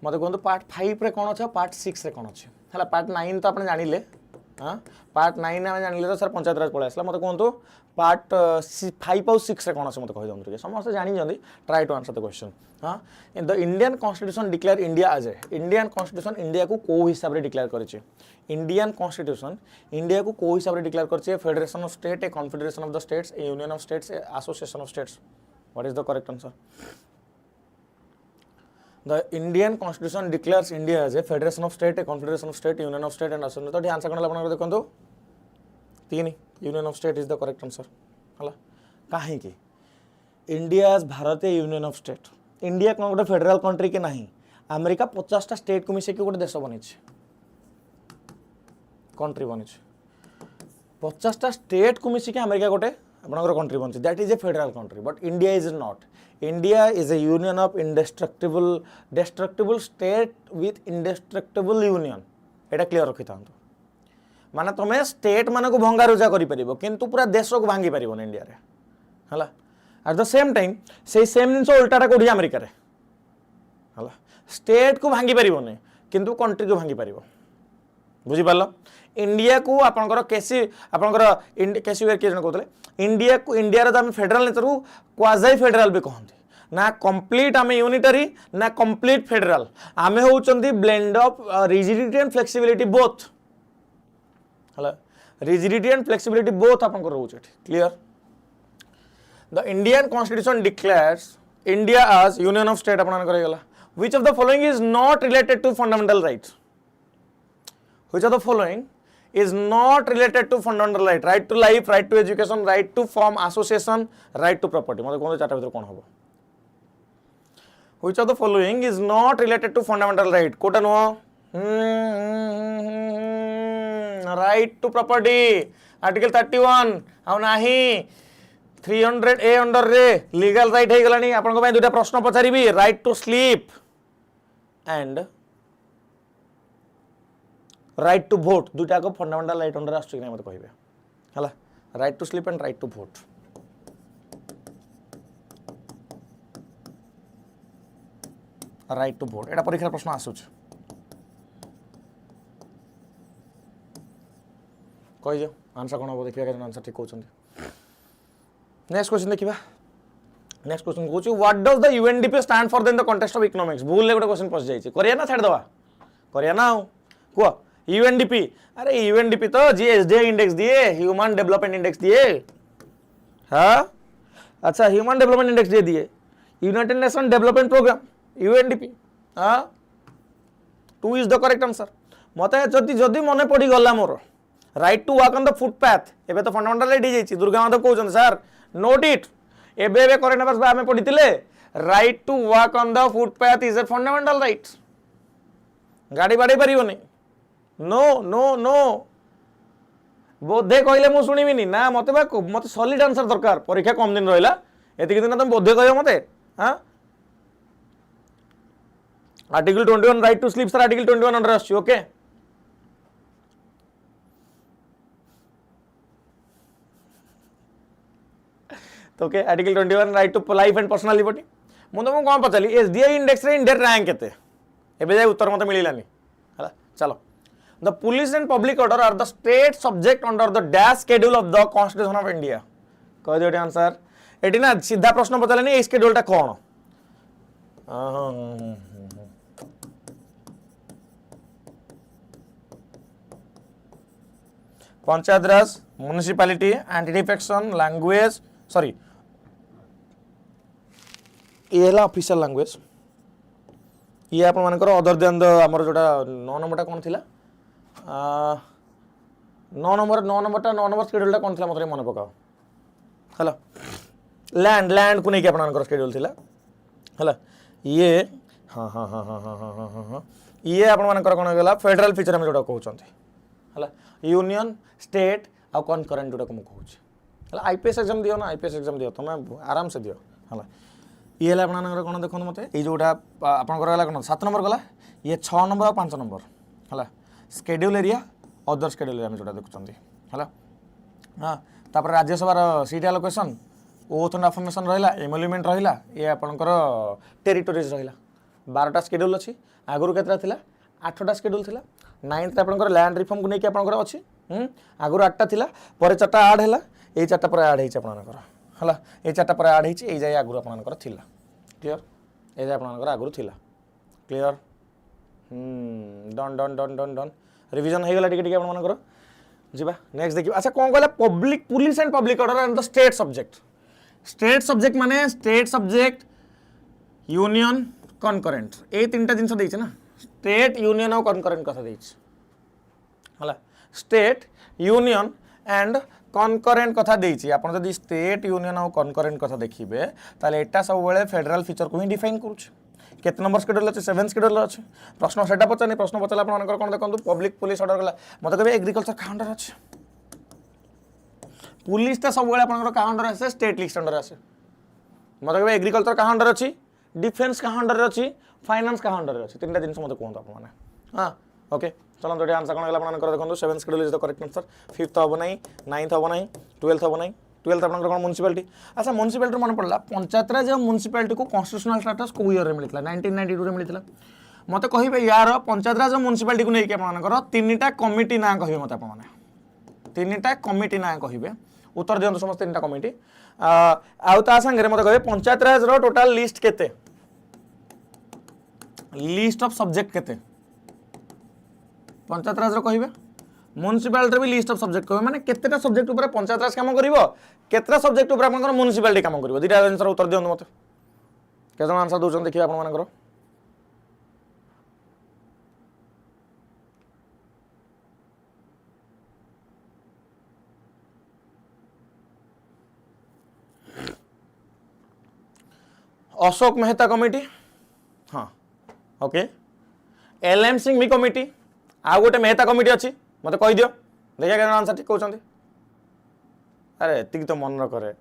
मत कहतु पार्ट 5 रे कौन अच्छे पार्ट 6 रे कौन अच्छे है पार्ट 9 तो आपने जानिले हाँ पार्ट 9 आम जानिले तो सर पंचायत राज पलि आसला मत कहतु पार्ट 5 और 6 रे कौन अच्छे मत कहि दंतु समस्त जानि try to answer the question हाँ the Indian constitution declare India as a Indian constitution India को कौ हिसाब से डिक्लेयर करिछि इंडियन कॉन्स्टिट्यूशन इंडिया को कौ हिसाब से डिक्लेयर करिछि federation of state a confederation of the states a union of states a association of states what is the correct answer the Indian constitution declares India as a federation of state a confederation of state union of state and association तो answer कोन आपन देखंतु 3 union of state is the correct answer हला काहे कि India is भारतीय union of state India कौन गोटे federal country के नहीं अमेरिका 50टा स्टेट को मिसे गोटे देश बनी कंट्री बनी 50टा स्टेट को मिसिक अमेरिका गोटे आपनकर कंट्री बनी that is a federal country but India is not India is a union of destructible state with इंडेस्ट्रक्टिबल union Etah clear रखि था माने तुम स्टेट मान को भंगा रुजा करि परिबो किंतु पूरा देश को भांगी परिबो इंडिया रे हला एट द सेम टाइम से सेम जिन उल्टाटा कौटी अमेरिका रे हला स्टेट को भांगी परिबो नै किंतु कंट्री को भांगी परिबो बुझी पारलो इंडिया को आपनकर केसी आपनकर केसी वेर के जन कहतले इंडिया को इंडिया रे त हम फेडरल नेचर को क्वाजी फेडरल भी कहंती ना कंप्लीट आम यूनिटरी ना कंप्लीट फेडरल आम होउचंती blend of rigidity and flexibility both हला रिजिडिटी एंड फ्लेक्सिबिलिटी बोथ आपनकर रहउछ clear the Indian constitution declares India as union of state अपन करे गला which of the following is not related to fundamental rights which of the following is not related to fundamental right right to life right to education right to form association right to property मतलब कौन चारटा भीतर कौन हबो which of the following is not related to fundamental right कोटा no right to property article 31 आउ नाही 300A under रे legal right है गलानी आपन को भाई दुटा प्रश्न पचारिबी right to sleep and right to vote दुटा को फंडामेंटल राइट अंडर आछो कि मते कहबे हला right to sleep and right to vote right to vote एटा परीक्षा प्रश्न आसुछ कहि जो आंसर कोन हो देखिबा के आंसर ठीक कहउछन नेक्स्ट क्वेश्चन देखिबा नेक्स्ट क्वेश्चन कहउछ what does the UNDP stand for in the context of economics भूल ले गोटे क्वेश्चन पस जाई छी करिया ना छाड़ दवा करिया ना को यूएनडीपी अरे यूएनडीपी तो जीएसडी इंडेक्स दिए ह्यूमन डेवलपमेंट इंडेक्स दिए हां अच्छा ह्यूमन डेवलपमेंट इंडेक्स दिए United Nation development programme UNDP हां 2 इज द करेक्ट आंसर मते जदी जदी मने पड़ी गला मोर right to walk on the footpath एबे तो फंडामेंटल राइट जाई छी दुर्गा माधव कहउछन सर नोट इट एबे एबे करेंट अफेयर्स आमे पढितिले right to walk on the footpath is a fundamental right गाड़ी बाड़ी परिबोनी नो नो नो बोधे कहले मु सुनिबिनी ना मते सॉलिड आंसर दरकार परीक्षा कम दिन रहिला एतिक दिन तुम बोधे कहयो मते हां article 21 right to sleep sir article 21 under आछी ओके तो okay article 21 right to life and personal liberty मु तुमको कोन पचाली एसडीआई इंडेक्स रे इंडिया रैंक केते एबे जाय उत्तर मते मिलिलानी हला चलो the police and public order are the state subject under the dash schedule of the constitution of India कह दियो आंसर एटी ना सीधा प्रश्न पचालेनी ए शेड्यूल टा कोन panchayat raj municipality anti defection language sorry ये ऑफिशियल लैंग्वेज ये आप मानकर अदर देन द हमर जोटा 9 नंबरटा कोन थिला 9 नंबर शेड्यूलटा कोन थिला मते मन पकाओ हला लैंड को नहीं आपनकर शेड्यूल थिला हला ये हां हां हां हां हां हां हां ये आपन मानकर कोन गेला फेडरल फीचर हम जोटा कहउचंती हला यूनियन स्टेट आ कॉन्करेंट जोटा को कहउछ हला आईपीएस एग्जाम दियो ना आईपीएस एग्जाम दियो तुम आराम से दियो हला ये हला आपनकर कोन देखन मते ए जोटा आपनकर गला कोन 7 नंबर गला ये 6 नंबर और 5 नंबर हला schedule area other schedule area में जोटा देखुचंती हला हां तापर राज्यसभा रो seat allocation oath and affirmation रहिला एमोल्यूमेंट रहिला ये आपनकर टेरिटोरीज रहिला 12टा शेड्यूल अछि आगुरु केतरा थिला 8टा शेड्यूल थिला 9th आपनकर लैंड रिफॉर्म को नेकी आपनकर अछि आगुरु 8टा थिला परे 4टा ऐड हैला ए 4टा परे ऐड हेछि आपनकर हला ए 4टा परे ऐड हेछि ए जाय आगुरु आपनकर थिला क्लियर ए जाय आपनकर आगुरु थिला clear done done done done done revision हे गला टिके टिके आपनकर जिबा नेक्स्ट देखिबा अच्छा कोन कहला public police and public order and the state subject माने स्टेट सब्जेक्ट यूनियन कॉन्करेंट ए तीनटा जिंस देइछ ना स्टेट यूनियन और कॉन्करेंट कथा देइछ हला स्टेट यूनियन एंड कॉन्करेंट कथा देइछि आपण जदि स्टेट यूनियन और कॉन्करेंट कथा देखिबे ताले एटा सब बेले फेडरल फीचर को ही डिफाइन करूछ केते नंबर शेड्यूल अछि 7 शेड्यूल अछि प्रश्न सेटा पचानी प्रश्न पचला आपण मानकर कोन देखंतु पब्लिक पुलिस ऑर्डर गला मते कहबे एग्रीकल्चर का अंडर अछि पुलिस ता सब बेले आपण का अंडर आसे स्टेट लिस्ट अंडर आसे मते कहबे एग्रीकल्चर का अंडर अछि डिफेंस का अंडर अछि फाइनेंस का अंडर अछि तीनटा दिन मते कोन आपण माने हां ओके चलो तो आंसर कोन गला आपण कर देखंतु 7 schedule is the correct answer 5th हबो नाही 9th हबो नाही 12th हबो नाही 12th आपण कोन म्युनिसिपैलिटी अच्छा म्युनिसिपैलिटी मन पड़ला पंचायत राज म्युनिसिपैलिटी को कॉन्स्टिट्यूशनल स्टेटस को ईयर रे मिलितला 1992 रे मिलितला मत कहे यार पंचायतराज म्युनिसिपालिटी को लेकिन आपर तीनटा कमिटी ना कहे मत तीनटा कमिटी ना कहे उत्तर दिंतु समस्त तीनटा कमिटी आ सांगे मत कहे पंचायतराज टोटाल लिस्ट केते लिस्ट ऑफ सब्जेक्ट केते पंचायतराज कहे म्युनिसिपालिटी भी लिस्ट ऑफ सब्जेक्ट कहे माने केतेटा सब्जेक्ट ऊपर पंचायतराज काम करिवो केतेटा सब्जेक्ट ऊपर आपन म्युनिसिपालिटी काम करिवो दुईटा आंसर उत्तर दियंतु मते केजन आंसर दोचन देखिए आपन मानकर अशोक मेहता कमिटी हाँ okay LM Singhvi committee आ गोटे मेहता कमिटी अच्छी मत कही दियो देखिए क्या आंसर ठीक कहते अरे एति तो मन करे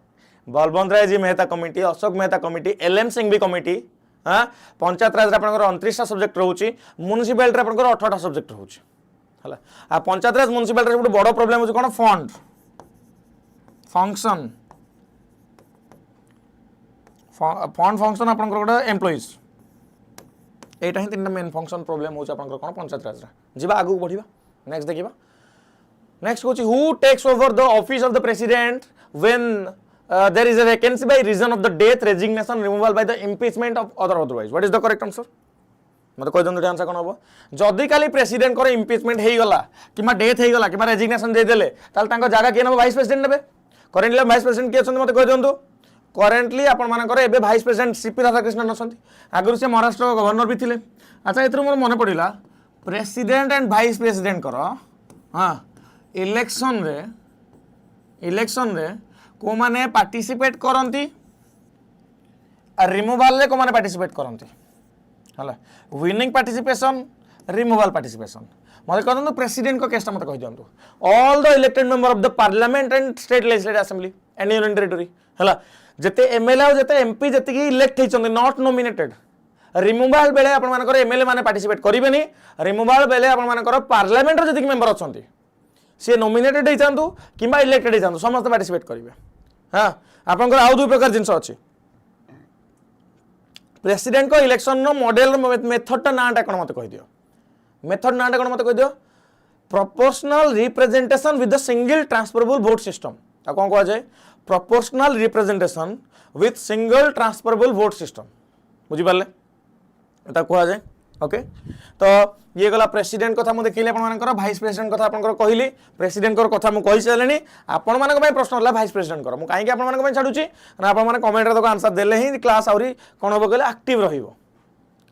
Balwant Rai ji Mehta committee Ashok Mehta committee LM Singhvi committee हाँ पंचायत राज आप 29टा सब्जेक्ट रोचे म्युनिसिपालिटी आप 18टा सब्जेक्ट रोचे है आ पंचायत राज म्युनिसिपालिटी गोटे बड़ प्रोब्लेम हो कौन फंड फंक्शन फंड फंक्शन आप एम्प्लॉइज एटा ही तीन मेन फंक्शन प्रोब्लेम हो कौन पंचायत राज जीवा आगू बढ़िया नेक्स्ट देखिबा नेक्स्ट होची who takes over the office of the president when there is a vacancy by reason of the death resignation removal by the impeachment of otherwise what is the correct answer मत कहि दंतु answer कोन हो जदी काली president को impeachment हेई गला keema death हेई गला keema resignation दे देले ताल तांको जागा के नबो वाइस प्रेसिडेंट नेबे करेंटली वाइस प्रेसिडेंट के अछन मत कहि दंतु करेंटली आपण मानकर एबे वाइस प्रेसिडेंट सीपी राधाकृष्णन अछंती आगुर से महाराष्ट्र गवर्नर भी थिले अच्छा एथरो मोर मन पड़िला प्रेसिडेंट एंड वाइस प्रेसिडेंट कर हाँ इलेक्शन रे को माने पार्टिसिपेट करंती रिमूवल रे को माने पार्टिसिपेट करंती हला विनिंग पार्टिसिपेशन रिमूवल पार्टिसिपेशन मते कहंतु प्रेसिडेंट को केसटा मते कहि दियंतु all the elected member of the parliament and state legislative assembly and union territory हला जते एमएलए और जते एमपी जते की इलेक्ट हेचंती नॉट नॉमिनेटेड रिमूवल बेले आपण मानकर एमएलए माने पार्टिसिपेट करिवेनी रिमूवल बेले आपण मानकर पार्लियामेंट रो जति मेंबर अछंती से नॉमिनेटेड हेचंतु किबा इलेक्टेड हेचंतु समस्त पार्टिसिपेट करिवे हां आपनकर आउ दुई प्रकार जिंस अछि प्रेसिडेंट को इलेक्शन नो मॉडल मेथड नाटा कोन मते कहि दियो मेथड नाटा कोन मते कहि दियो proportional representation with the single transferable vote system ता कोन कह जाय proportional representation with single transferable vote system बुझी पाले एटा कह जाय ओके तो ये गला प्रेसिडेंट कथा मु देखिले आपण मानकर वाइस प्रेसिडेंट कथा आपण कहली प्रेसिडेंट कर कथा मु कहि चलेनी आपण मानक भाई प्रश्न होला वाइस प्रेसिडेंट कर मु काहे कि आपण मानक भाई छाडुची ना आपण माने कमेंट रे तो आंसर देले ही क्लास आउरी कोन हो गले एक्टिव रहिबो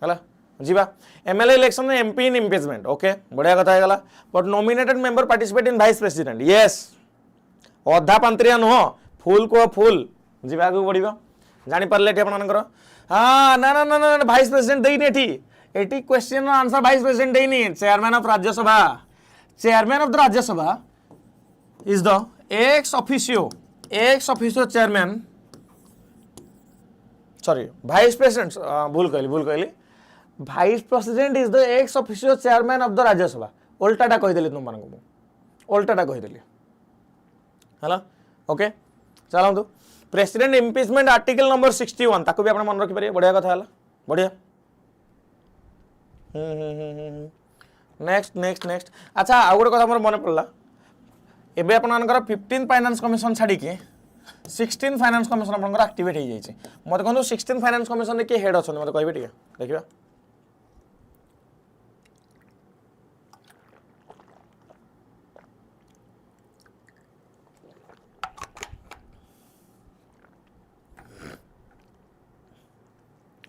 हला जीवा एमएलए इलेक्शन में एमपी इन इम्पीचमेंट ओके बढ़िया कथा है गला but nominated member participate in vice president yes अधा पांत्रिया नुह फुल को फुल जीवा को बढ़िबो जानि परले ठी आपण मानकर हां ना ना ना ना वाइस प्रेसिडेंट देई नेठी एटी क्वेश्चन आंसर वाइस प्रेसिडेंट देनी chairman of Rajya Sabha chairman of the Rajya Sabha is the ex officio chairman sorry vice president भूल कहली vice president is the ex officio chairman of the Rajya Sabha उल्टाटा कहीदेली तुम मानक उल्टाटा कहीदेली है ओके चलतु प्रेसिडेंट इम्पीचमेंट आर्टिकल नंबर 61 ताको भी आप मन रखी पारे बढ़िया कथा है बढ़िया नेक्स्ट नेक्स्ट नेक्स्ट अच्छा आउ गोटे कथा मोर मन पड़ला एबे आपनकर 15 फाइनेंस कमिशन छाड़ी के 16 फाइनेंस कमिशन आपनकर एक्टिवेट हो जाइए मत कहूँ 16 फाइनेंस कमिशन रे के हेड अच्छा मत कहे टे देखा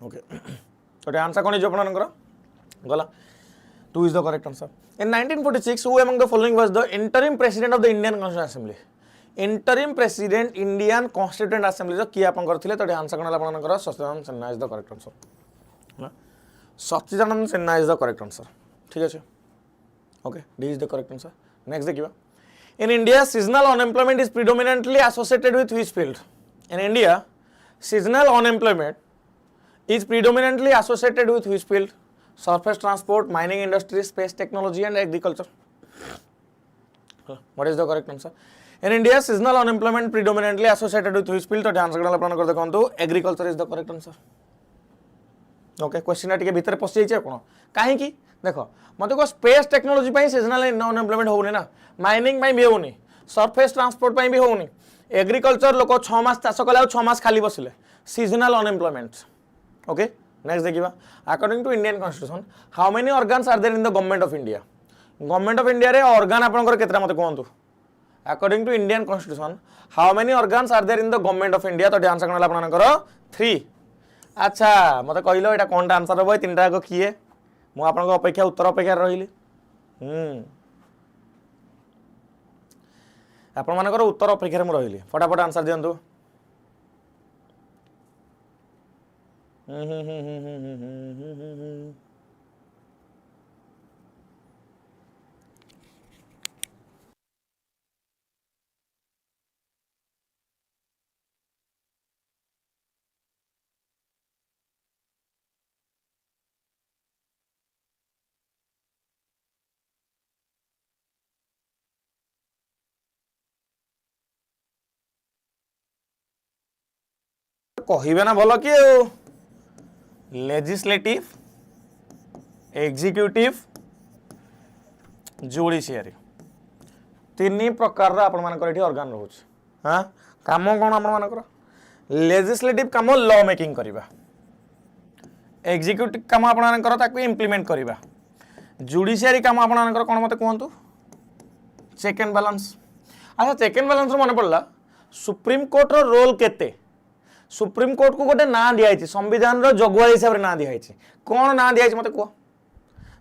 ओके तो आंसर कौन है गला 2 is the correct answer. In 1946, who among the following was the interim president of the Indian Constituent Assembly? Interim president Indian Constituent Assembly जो किया अपन करथिले तो आंसर कोन अपन कर सच्चिदानंद Sinha is the correct answer. Sachchidanand Sinha is the correct answer. ठीक है okay D is the correct answer. Next देखिबा In India, seasonal unemployment is predominantly associated with which field? In India, seasonal unemployment is predominantly associated with which field? Surface transport, mining industry, space technology and agriculture. What is the correct answer? In India, seasonal unemployment predominantly associated with which field? तो ध्यान से गणना कर देखो agriculture is the correct answer. Okay question टिके भितर पशि जाइए कौन कहीं देख मत कह स्पेस टेक्नोलोजी सीजनाल अनएम्प्लॉयमेंट होनी ना माइनिंग भी होनी सरफेस ट्रांसपोर्ट भी होनी एग्रीकल्चर लोक 6 मास चाष कले 6 मास खाली बसिले सीजनाल अनएम्प्लॉयमेंट ओके नेक्स्ट देखिए according to Indian constitution how many organs are there in the government of India रे ऑर्गन आपनकर केतरा मते कहंतु according to Indian constitution how many organs are there in the government of India तो answer कोन आपनकर 3 अच्छा मते कहलो एटा कोनटा आंसर होबो तीनटा को किए मु आपनक अपेक्षा उत्तर अपेक्षा रहिली आपण मानकर उत्तर अपेक्षा मु रहिली फटाफट आंसर दियंतु कहिबे ना भल कि लेजिस्लेटिव एग्जीक्यूटिव जुडिशियरी 3 प्रकार ऑर्गन रोच हाँ काम कौन आप लेजिस्लेटिव काम लॉ मेकिंग करवा एग्जीक्यूटिव काम आप इम्प्लीमेंट करवा जुडिशियरी काम आप कौन मत कहतु चेक एंड बैलेंस अच्छा चेक एंड बैलेंस मन पड़ा सुप्रीम कोर्ट रो रोल केते सुप्रीम कोर्ट को गोटे ना दिखाई संविधान जगुआ हिसाब से ना दिखाई कौन ना दिखाई मत कह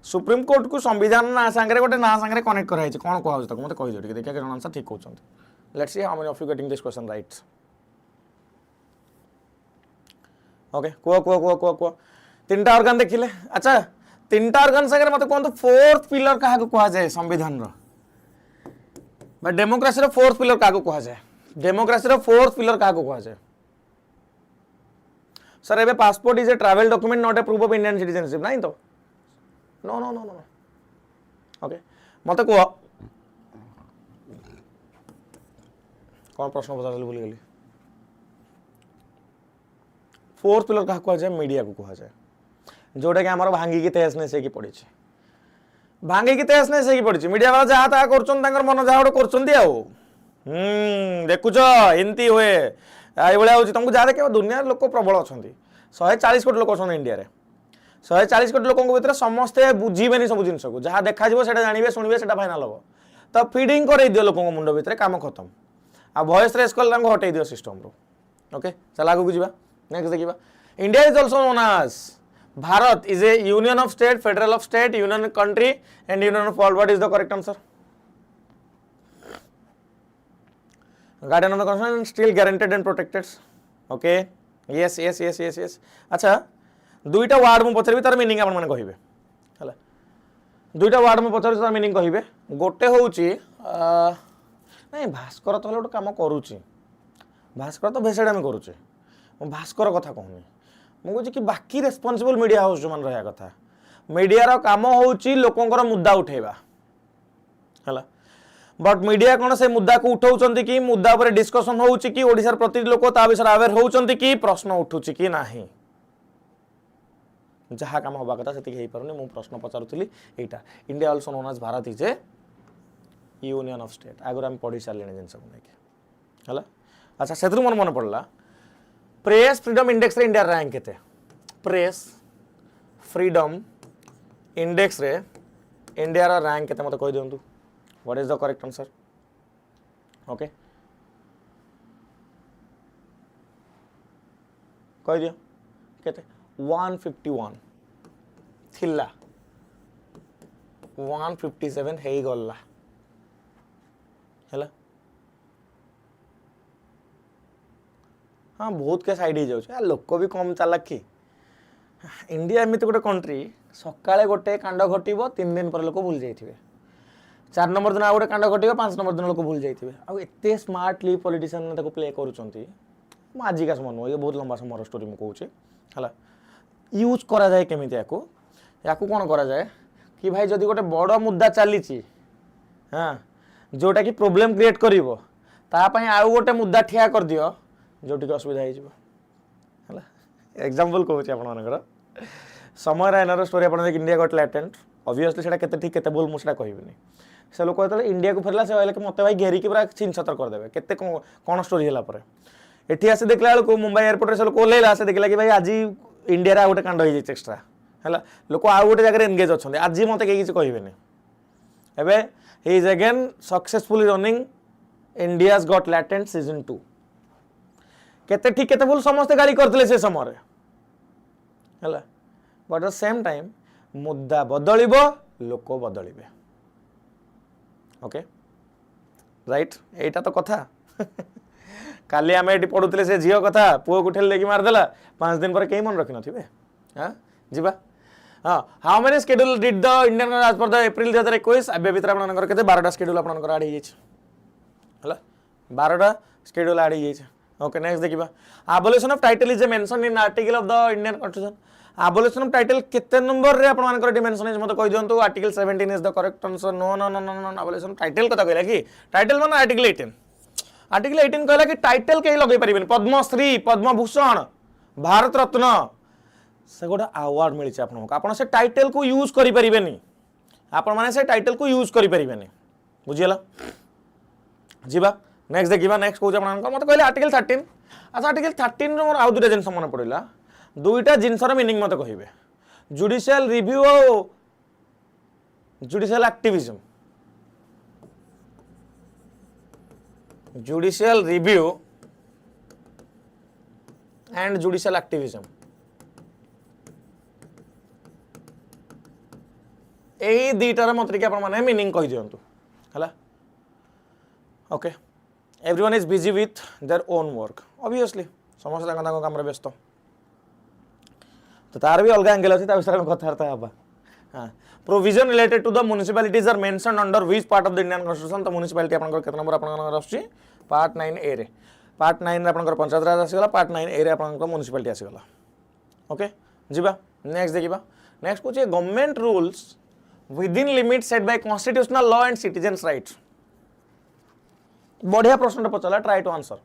सुप्रीम कोर्ट को संविधान ना सांगे गोटे ना सांगे कनेक्ट कराई कौन कह मत कह दियो देखिए कौन आंसर ठीक कहते let's see how many of you getting this question right okay कह 3टा ऑर्गन देखिले अच्छा 3टा ऑर्गन सांगे मत कहतु फोर्थ पिलर क्या कह जाए संविधान डेमोक्रेसी फोर्थ पिलर क्या कह जाए डेमोक्रेसी फोर्थ पिलर क्या कह जाए सर एबे passport is a travel document not a proof of Indian citizenship नहीं तो no no no no okay मत कह कौन प्रश्न पचार भूल गली फोर्थ पिलर क्या कह जाए मीडिया को कह जाए जोटा कि आम भांगिकी तेज नहीं पड़ी भांगिकी तेज नहीं पड़ी मीडिया वाला जहाँ ताहा कर मन जहाँ गोटे कर देखुच एमती हुए ये तुमको जहाँ देखिए दुनिया लोक प्रबल अच्छा 140 कोटी लोक अच्छा इंडिया रे 140 कोटी लोक भीतर समस्ते बुझे सब जिन को जहाँ देखा जानवे शुणे से फाइनाल हम तो फिडिंग कर दियो लोक मुंड भितर काम खत्म आ वॉइस रेस कल हटई दियो सिस्टम रो ओके चल आगू जा नेक्स्ट देखा India is also known as Bharat is a union of state federal of state union country and union of world what is the correct answer guardian of the constitution still guaranteed and protected okay yes yes yes yes yes अच्छा 2टा word मु पचरबी तार meaning आपण माने कहिबे हला 2टा word मु पचरबी तार मीनिंग कहिबे गोटे होउची नहीं भास्कर तो गोटे काम करूची भास्कर तो भेसेडामी करूचे मु भास्कर कथा कहूनी मु कहूँ कि बाकी रेस्पॉन्सिबल मीडिया हाउस जो मान रहा कथा मीडिया काम होउची लोकंकर मुद्दा उठेबा हला बट मीडिया कौन से मुद्दा को उठाउछंती कि मुद्दा पर डिस्कशन होउची कि ओडिसा प्रति लोक ता विषय अवेयर होउछंती कि प्रश्न उठुची कि नाही जहाँ काम हवा कथा सेति हेई परनी मु प्रश्न पचारुथली एटा India also known as Bharat is a union of state आगर हम पढ़ी सारले जिनस को नहीं हला अच्छा सेतु मन पड़ला प्रेस फ्रीडम इंडेक्स रे इंडिया रैंक केते प्रेस फ्रीडम इंडेक्स रे इंडिया रा रैंक केते मते कहि दियंतु what is the correct answer okay कहि दियो केते 151 थिला 157 हेई गल्ला हैला हाँ बहुत के साइड हो लोक भी कम चालाकी इंडिया एमती गोटे कंट्री सकाळे गोटे कांड घटिबो 3 दिन पर लोक भूल जाइथिबे 4 नंबर दिन आ गोटे कांड घटिबो 5 नंबर दिन लोक भूल जाइथिबे आ एते स्मार्टली पॉलिटिशियन ने ताको प्ले करूचंती मु आज का समय ये बहुत लंबा समय स्टोरी मु कहूचे हला यूज करा जाए केमिति याकू कोन करा जाए कि भाई जदि गोटे बड़ मुद्दा चली हाँ जोटा कि प्रॉब्लम क्रिएट करिवो ता पई आ गोटे मुद्दा ठिया कर दियो जोटी असुविधा है एग्जांपल कहूँ आप समय रायनार स्टोरी आप इंडिया गॉट लैटेंट ऑब्वियसली सेटा केते ठीक केते भूल मुझे कहबिनी से लोक जो इंडिया को फेरला से कहले कि मत भाई घेरिकी पूरा छीन छतर करदे केते कौन स्टोरी है एठी आसे देखला बेलू मुंबई एयरपोर्ट से लोक ओल्ला से देखला कि भाई आज इंडिया गोटे कांड हो एक्सट्रा है लोक आउ गोटे जगह एंगेज अच्छा आज मत कहीं किसी कहबेनि एवं he is again successfully running India's got latent season 2 केते ठीक केते भूल समस्त गाड़ी करथिले से समय है बट द सेम टाइम मुद्दा बदलिबो लोक बदलिबे ओके राइट एटा तो कथा काली आम ये पढ़ुले से झील कथा पुओ को ठेल लेकिन मारदेला 5 दिन पर कहीं मन रखी नथिबे हाँ जीवा हाँ how many schedule did the Indian आज पर द एप्रिल 2021 एबे भीतर आपनकर केते 12टा शेड्यूल आपनकर ऐड हो हला 12टा शेड्यूल ऐड हो ओके नेक्स्ट देखिबा abolition of title is mention in article of the Indian constitution abolition of title केते नंबर रे आपनकर मेंशन इज मते कहि दियंतु article 17 is the correct answer no no no no abolition title कथा कहला कि टाइटल माने आर्टिकल 18 कहला कि टाइटल कहीं लगे पारिबेनि पद्मश्री पद्मभूषण भारत रत्न से गोटे अवार्ड मिली आपन से टाइटल को यूज करि परिबेनि आपण माने से टाइटल को यूज करि परिबेनि बुझियला जीवा नेक्स्ट देखिबा नेक्स्ट कहू आपन मते कहले आर्टिकल 13 अच्छा आर्टिकल 13 रो मोर आउ दुटा जिंस मन पड़िला दुईटा जिंसर मीनिंग मते कहिबे जुडिशियल रिव्यू और judicial activism judicial review and judicial activism ए दीटार मत टिके आपण माने मीनिंग कहि दियंतु हला okay everyone is busy with their own work obviously समस्त तांका काम रे व्यस्त तो तार भी अलग एंगल अछि ता विषय में कथार्थ हबा हां provision related to the municipalities are mentioned under which part of the Indian constitution तो म्युनिसिपैलिटी आपन केते नंबर आपन आछि पार्ट 9 ए रे पार्ट 9 रे आपन पंचायत राज आसी गला पार्ट 9 ए रे आपन म्युनिसिपैलिटी आसी गला ओके जीवा नेक्स्ट देखिबा नेक्स्ट कुछ government rules within limit set by constitutional law and citizens rights बढ़िया प्रश्न पचला ट्राई टू आंसर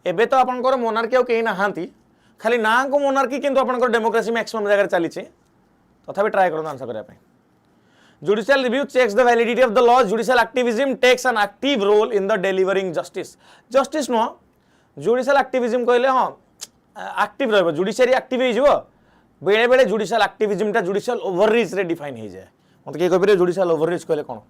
एबे तो आपन मोनार्की आ केही नाहांती खाली ना को मोनार्की किंतु आपन डेमोक्रेसी मैक्सिमम जगह चली तथापि ट्राई करूँ आंसर करने judicial review checks the validity of the law judicial activism takes an active role in the delivering justice नुह जुडिशियल एक्टिविज्म कहले हाँ एक्टिव रह जुडिशियरी एक्टिव हो बेले बेले जुडिशियल एक्टिविज्म टा जुडिशियल ओवररीच रे डिफाइन हो जाए मत किए कह जुडिशियल ओवररीच कहले कौन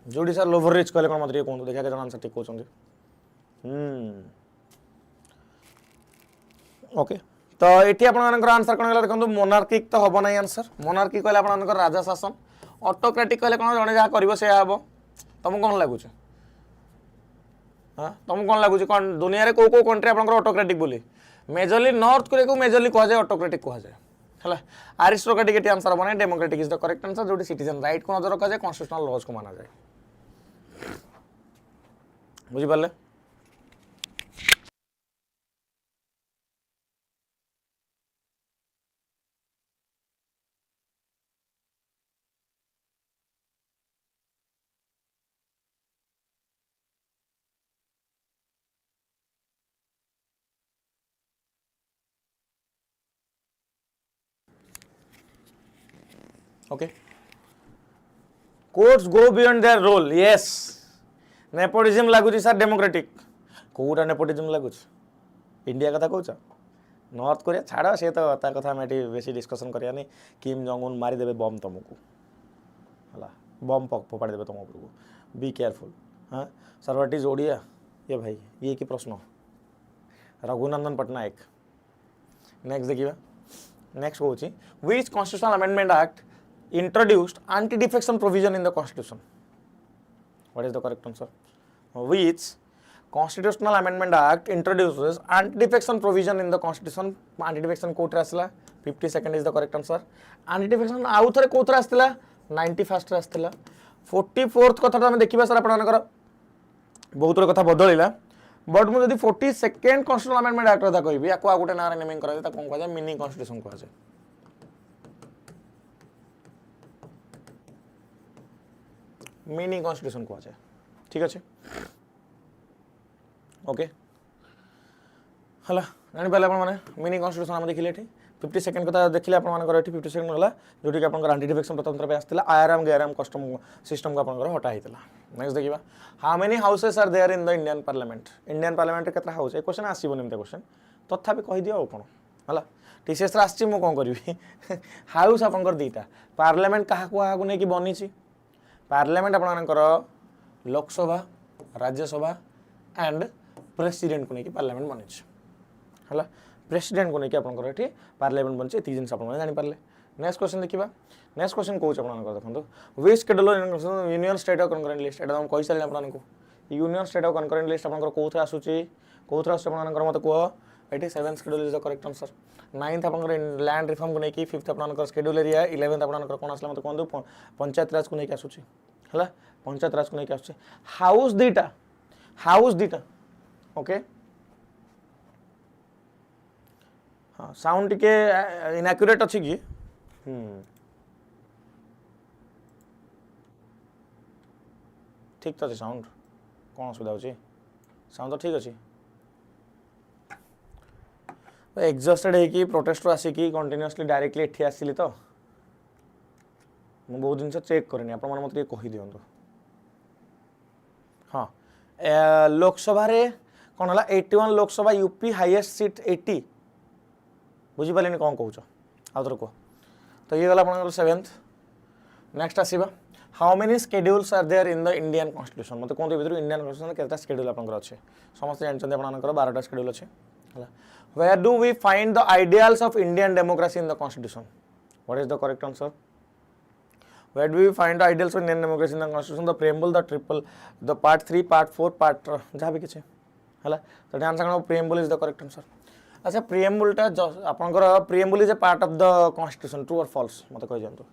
जुडिशियल ओवररीच कहले कौन मत कहूँ देखा के आंसर ठीक कहते ओके तो ये आंसर कौन है देखो मोनार्किक तो हम ना आंसर मोनार्की कहले आप राजा शासन ऑटोक्रेटिक कहले कौन जड़े जहाँ कर से हम तुमको कौन लगुच हाँ तुमको कौन लगुच कौन दुनिया रे को कंट्री आप ऑटोक्रेटिक बोली मेजरली नॉर्थ कोरिया को मेजरली कह जाए ऑटोक्रेटिक कह जाए है आरिस्टोक्रेटिक ये आंसर बने democratic is the correct answer जो सिटीजन राइट को नजर रखा जाए कॉन्स्टिट्यूशनल लॉज को माना जाए बुझिपारे okay courts go beyond their role yes nepotism लागुची सर डेमोक्रेटिक कोटा नेपोटिज्म लागुची इंडिया कथा कहूच नॉर्थ कोरिया छाड़ से तो ता कथा हम एटी बेसी डिस्कशन करिया नहीं किम जोंग उन मारी देबे बम तुमको हला बम फोपाड़ी देबे तुम ऊपर बी केयरफुल हाँ सर व्हाट इज ओडिया ये भाई ये की प्रश्न रघुनंदन पटनायक नेक्स्ट देखिए नेक्स्ट कहूँ which constitutional amendment act introduced anti-defection provision in the constitution what is the correct answer which constitutional amendment act introduces anti-defection provision in the constitution anti-defection कोट रे आसला 52nd is the correct answer anti-defection आउ थरे कोत रे आस्तिला 91st रे आस्तिला 44th कथा हम देखिबा सर आपनकर बहुत रो कथा बदलिला बट मु जदी 42nd constitutional amendment act कथा कहबी याको आ गुटे नारे नेमिंग करा ता कोन कहजा मिनी कॉन्स्टिट्यूशन कहजा मिनी कॉन्स्टिट्यूशन कह जाए ठीक अच्छे ओके हला जानि पाले आपण माने मिनी कॉन्स्टिट्यूशन हम देखिले एठी 50 सेकंड कथा देखिले आपण मानकर एठी 50 सेकंड होला जोटी कि आपण एंटी डिफेक्शन स्वतंत्र पे आस्तिला आईआरएम गैरएम कस्टम सिस्टम का आपण हटा हितला नेक्स्ट देखिबा how many houses are there in the Indian parliament रे केतना हाउस ए क्वेश्चन आसीबो निमते क्वेश्चन तथापि कहि दियो कोन हला टीसीएस रा आछि मु कोन करबी हाउस आपण दीटा पार्लियामेंट कहा को नै कि बनी छी पार्लियामेंट आपण मानकर लोकसभा राज्यसभा एंड प्रेसिडेंट को नै कि पार्लियामेंट बनी छी हला प्रेसिडेंट को नहीं आपंकर ये पार्लियामेंट बन ये जिन जानी पारे नेक्स्ट क्वेश्चन देखा नेक्स्ट क्वेश्चन कौन देखो which schedule union state of concurrent list एटा हम कहि सारे आपको union state of concurrent list आपंकर कौन आसूची कौन आसूर मत कह ये 7th schedule is the correct answer 9th आपंकर लैंड रिफॉर्म को लेकिन 5th आपंकर शेड्यूल एरिया 11th आपंकर कौन आसला मत कहूँ पंचायत राज को लेकिन आसूची है पंचायत राज को लेकिन आसूची हाउस दीटा ओके हाँ साउंड टिके इनएक्यूरेट अच्छी कि ठीक तो साउंड कौन असुविधा होची साउंड तो ठीक अच्छी एग्जॉस्टेड है कि प्रोटेस्ट आसिकी कंटिन्यूअसली डायरेक्टली एठी आसिली तो बहुत जिन चेक करनी आप मत कही दिंतु हाँ लोकसभा रे कौन है 81 लोकसभा यूपी हाईएस्ट सीट 80 बुझीपारे कौन कौच आउ थोड़ा कह तो ये गला आप 7th नेक्स्ट आसवा how many schedules are there in the Indian constitution मतलब कहते भर इंडियन कॉन्स्टिट्यूशन केटा शेड्यूल आपंकर अच्छे समस्त जानते आपंकर 12टा शेड्यूल अच्छे where do we find the ideals of Indian democracy in the constitution what is the correct answer where do we find the ideals of Indian democracy in the constitution the preamble the triple the part 3 part 4 part जहाँ भी किसी है तो answer कौन preamble is the correct answer अच्छा प्रिएम्बुलटा आपंकर preamble is a part of the constitution true और फॉल्स मत कहि दियंतु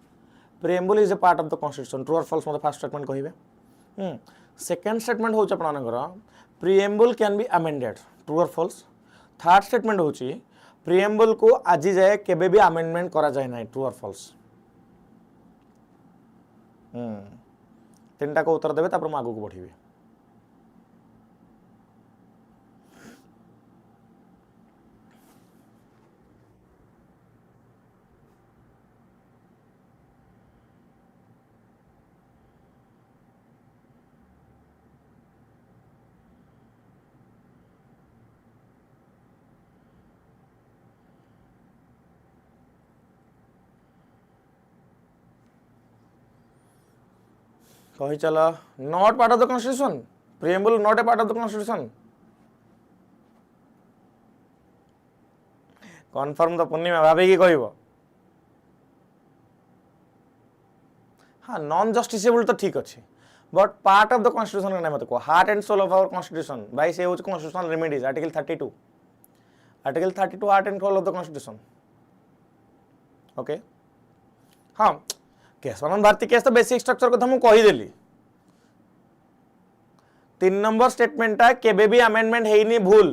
preamble is a part of the constitution true और फॉल्स मत फर्स्ट स्टेटमेंट कहिबे सेकंड स्टेटमेंट होछ आपनकर preamble can be amended true और फॉल्स थर्ड स्टेटमेंट होछि प्रिएम्बुल को आज जाए केबे भी अमेंडमेंट करा जाय नै ट्रू और फॉल्स तीनटा को उत्तर देबे तापर हम आगु को बढ़िबे कही चला not part of the constitution preamble not a part of the constitution confirm तो पूर्णिमा भाभी कहब हाँ नॉन जस्टिसेबल तो ठीक अच्छे but part of the constitution ना मत कह heart and soul of our constitution बाय से constitutional remedies article 32 heart and soul of the constitution okay हाँ केशवानंद भारती केस तो बेसिक स्ट्रक्चर को मुझे कहीदेली 3 नंबर स्टेटमेंट केबे भी अमेंडमेंट है भूल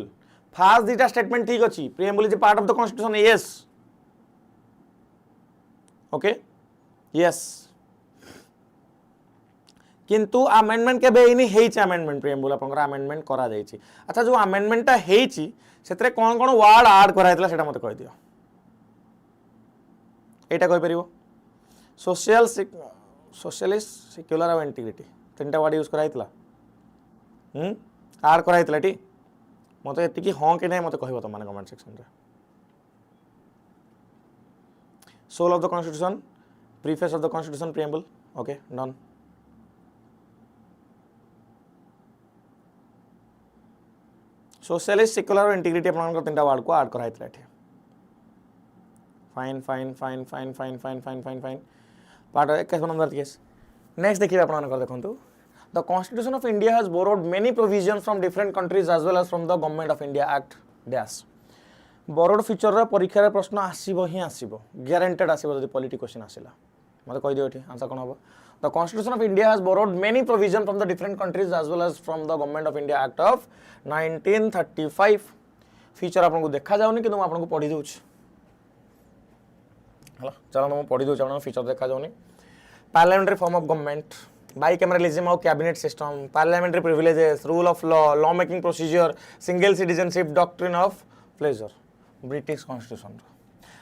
फास्ट दीटा स्टेटमेंट ठीक अच्छी preamble is part of the constitution yes okay yes किंतु अमेंडमेंट केबे है अमेंडमेंट प्रिएम्बल आपनकर अमेंडमेंट करा जायछि अच्छा जो अमेंडमेंट है सेतरे कौन कौन वर्ड ऐड कराइतला सेटा मते कहि दियो एटा कहि परिबो सोशलिस्ट सेक्युलर और इंटीग्रिटी 3टा वर्ड यूज कराइतला ऐड कराइतला टी मते एतिकी हाँ कि नहीं मते कहबो त माने कमेंट सेक्शन रे soul of the constitution preface of the constitution preamble okay done socialist secular और इंटीग्रिटी अपन 3टा वर्ड को ऐड कराइतला टी fine fine fine fine fine fine fine fine fine part 21 number case next देखिए आपन देखो the constitution of India has borrowed many provision from different countries as well as from the government of India act dash borrowed feature रे परीक्षा रे प्रश्न आसीबो ही आसीबो guaranteed आसीबो जदि polity question आसिला मते कहि दियो एठी आंसर कोन हबो the constitution of India has borrowed many provision from the different countries as well as from the government of India act of 1935 feature आपन को देखा जाउनी कि आपन को पढी देउछ हला चलो मैं पढ़ी दूँ आप फीचर देखा जाऊनी parliamentary form of government bicameralism और cabinet system, parliamentary privileges, rule of law, law making procedure, single citizenship, doctrine of pleasure, British constitution,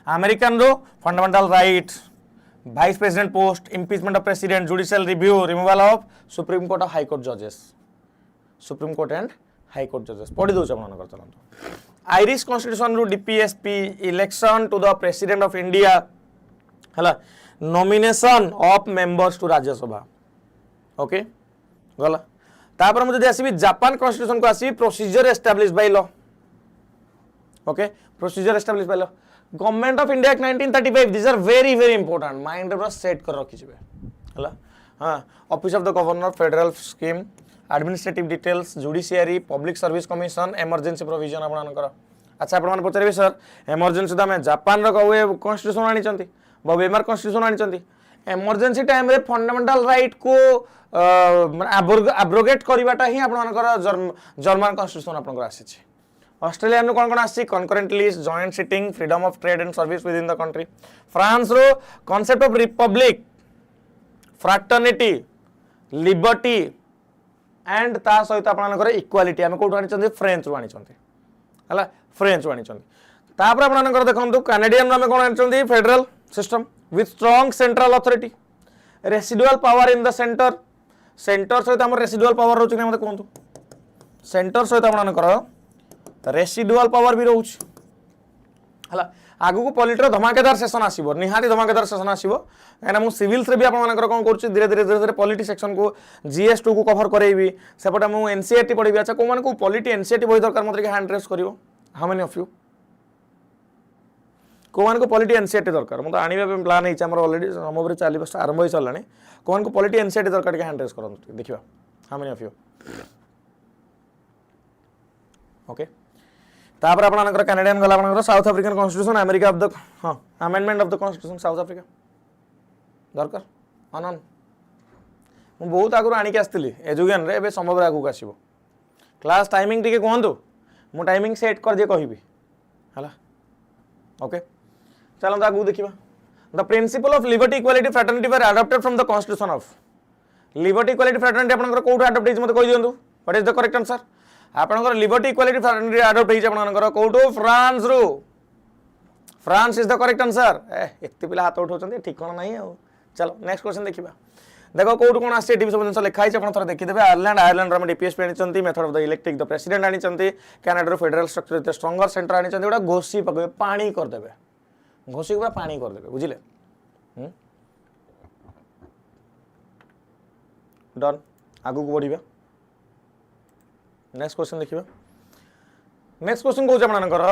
American row fundamental right, vice president post, impeachment of president, judicial review, removal of supreme court और high court जजेस, supreme court and high court जजेस पढ़ी दौर आप चलते। Irish constitution रू DPSP, election to the president of India है, nomination of members to Rajya Sabha. Okay गला तापर मुझे आसबि जापान कॉन्स्टिट्यूशन को आसबि procedure establish by law. Okay procedure establish by law, government of India 1935, this are very very important, mind रे set कर रखि जिवे हला। हां office of the governor, federal scheme, administrative details, judiciary, public service commission, emergency provision आपनकर। अच्छा आपण माने पचारिबे सर इमरजेंसी तो हमें जापान रो कवे कॉन्स्टिट्यूशन आनी चंती, वेमर कॉन्स्टिट्यूशन आनी चंती, इमरजेंसी टाइम रे फंडामेंटल राइट को एब्रोगेट करवाटा ही आपनकर जर्मन कॉन्स्टिट्यूशन आपनकर आसी। ऑस्ट्रेलिया नु कोन आसी, concurrent list, joint sitting, freedom of trade and service within the country. France रो concept of republic, fraternity, liberty and ता सहित आपनकर इक्वालिटी आमे कोठो आनी चंदी, फ्रेंच रो आनी चंदी हला, फ्रेंच रो आनी चंदी। तापर आपनकर देखंतु कैनेडियन रो आमे कोन आनी चंदी, federal system with strong central authority, residual power in the centre, centre सहित हमर रेसिडुअल पावर रहउछ कि मते कोंतु, सेंटर सहित आपनकर रेसिडुअल पावर भी रहउछ हला। आगु को पॉलिटी रो धमाकेदार सेशन आसीबो, निहाती धमाकेदार सेशन आसीबो, काना मु सिविल्स रे भी आपनकर कोन करछि, धीरे धीरे पॉलिटी सेक्शन को जीएस2 को कवर करेबी, सेपटा मु एनसीईआरटी पढिबी। अच्छा को माने को पॉलिटी एनसीईआरटी बही दरकार मते के हैंड रेस करिवो, हाउ मेनी ऑफ यू को मान को पॉलिटी एनसीईआरटी दरकार, मु तो आनिबे पे प्लान है हमर ऑलरेडी हमबरे चालीबा आरंभ होई चललानी, को मान को पॉलिटी एनसीईआरटी दरकार के हैंड रेस करन देखिबा, how many of you. Okay तापर आपनकर कैनेडियन गला, आपनकर South African constitution, America of the हां amendment of the constitution South Africa दरकार अनन। मु बहुत आगु आनी के आस्तिली एजुकेशन रे, एबे संभव रे आगु आसीबो। क्लास टाइमिंग टिके कोहंतु, मु टाइमिंग सेट कर जे कहिबी हला। ओके चलो आगु देखिबा। The principle of liberty, equality, fraternity were adopted from the constitution of. Liberty, equality, fraternity आपनकर कोठो अडॉप्ट हेछि मते कहि दियंतु, what is the correct answer. आपनकर लिबर्टी, इक्वालिटी, फ्रैटर्निटी अडॉप्ट हेछि आपनकर कोठो, फ्रांस रो, France is the correct answer. एत्ते पिला हाथ उठाउछन्ते ठीक कोन नाही आ। चलो नेक्स्ट क्वेश्चन देखिबा। देखो कोठो कोन आसी, एटी सब जिंस लिखा है आपण थोड़ा देखि देबे। आयरलैंड रो डीपीएसपी आनी चंती, method of the electing the president आनी चंती, कनाडा रो federal structure with stronger centre आनी चंती, ओडा घोसी पकबे, पानी कर देबे, घोसी पूरा पानी कर देबे, बुझिले। डन आगु को बढ़िबा। नेक्स्ट क्वेश्चन देखिबा। नेक्स्ट क्वेश्चन को आपनकर,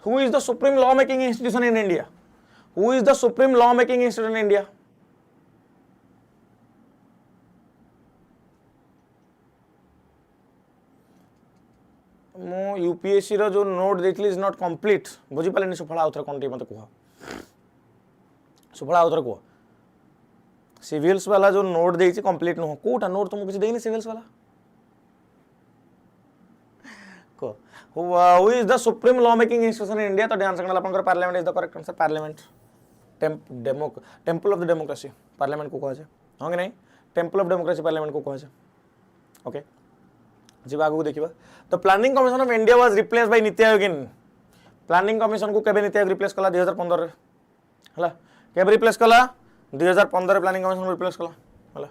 who is the supreme law making institution in India, who is the supreme law making institution in India. मो यूपीएससी रो जो नोट देथिली इज नॉट कंप्लीट, बुझि पालेनी। सुफला आउथर कोनटी मते कुह, सुफला आउथर कुह, सिविल्स वाला जो नोट देछि कंप्लीट न हो, कोटा नोट तुमको किछ देइनी सिविल्स वाला को। Who is the supreme law making institution in India, तो आंसर करला आपनकर parliament is the correct answer. Parliament temple of the democracy parliament को कह जाए, हां कि नहीं, टेंपल ऑफ डेमोक्रेसी पार्लियामेंट को कह जाए। ओके जी आगु देखिबा। तो planning commission of India was replaced by NITI Aayog in, planning commission को केबे नीति आयोग रिप्लेस कला, 2015 रे हला। केबे रिप्लेस कला, 2015 प्लानिंग कमिशन रिप्लेस कला हला।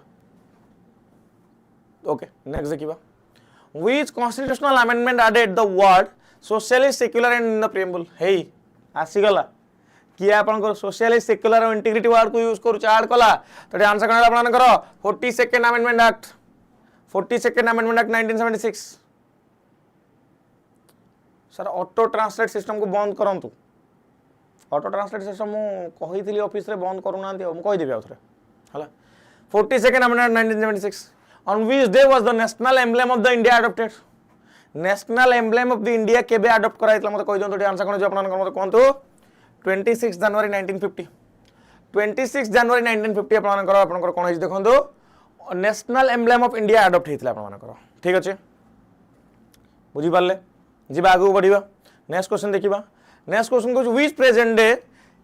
ओके नेक्स्ट देखिबा। Which constitutional amendment added the word socialist secular and in the preamble. हेई आसी गला कि आपनकर सोशलिस्ट सेक्युलर और इंटीग्रिटी वर्ड को यूज करू ऐड कला, तो आंसर करला आपनकर 42nd amendment act, 42nd amendment act 1976। Sir auto translate system को बंद करंतु, ऑटो ट्रांसलेट सिस्टम मु कहिथिली ऑफिस रे बंद करू नांती, मु कहि देबी आउथरे हला। 42nd amendment 1976। On which day was the national emblem of the India adopted, national emblem of the India केबे अडॉप्ट कराइतला मते कहि दंतु, आंसर कोन जे आपनकर मते कोंतु 26 जनवरी 1950। 26 जनवरी 1950 आपनकर कोन हे देखंतु, national emblem of India adopt हेतला आपनकर। ठीक अछि बुझि पाले जीवा आगु बढ़िबा। नेक्स्ट क्वेश्चन देखिबा। नेक्स्ट क्वेश्चन को which present day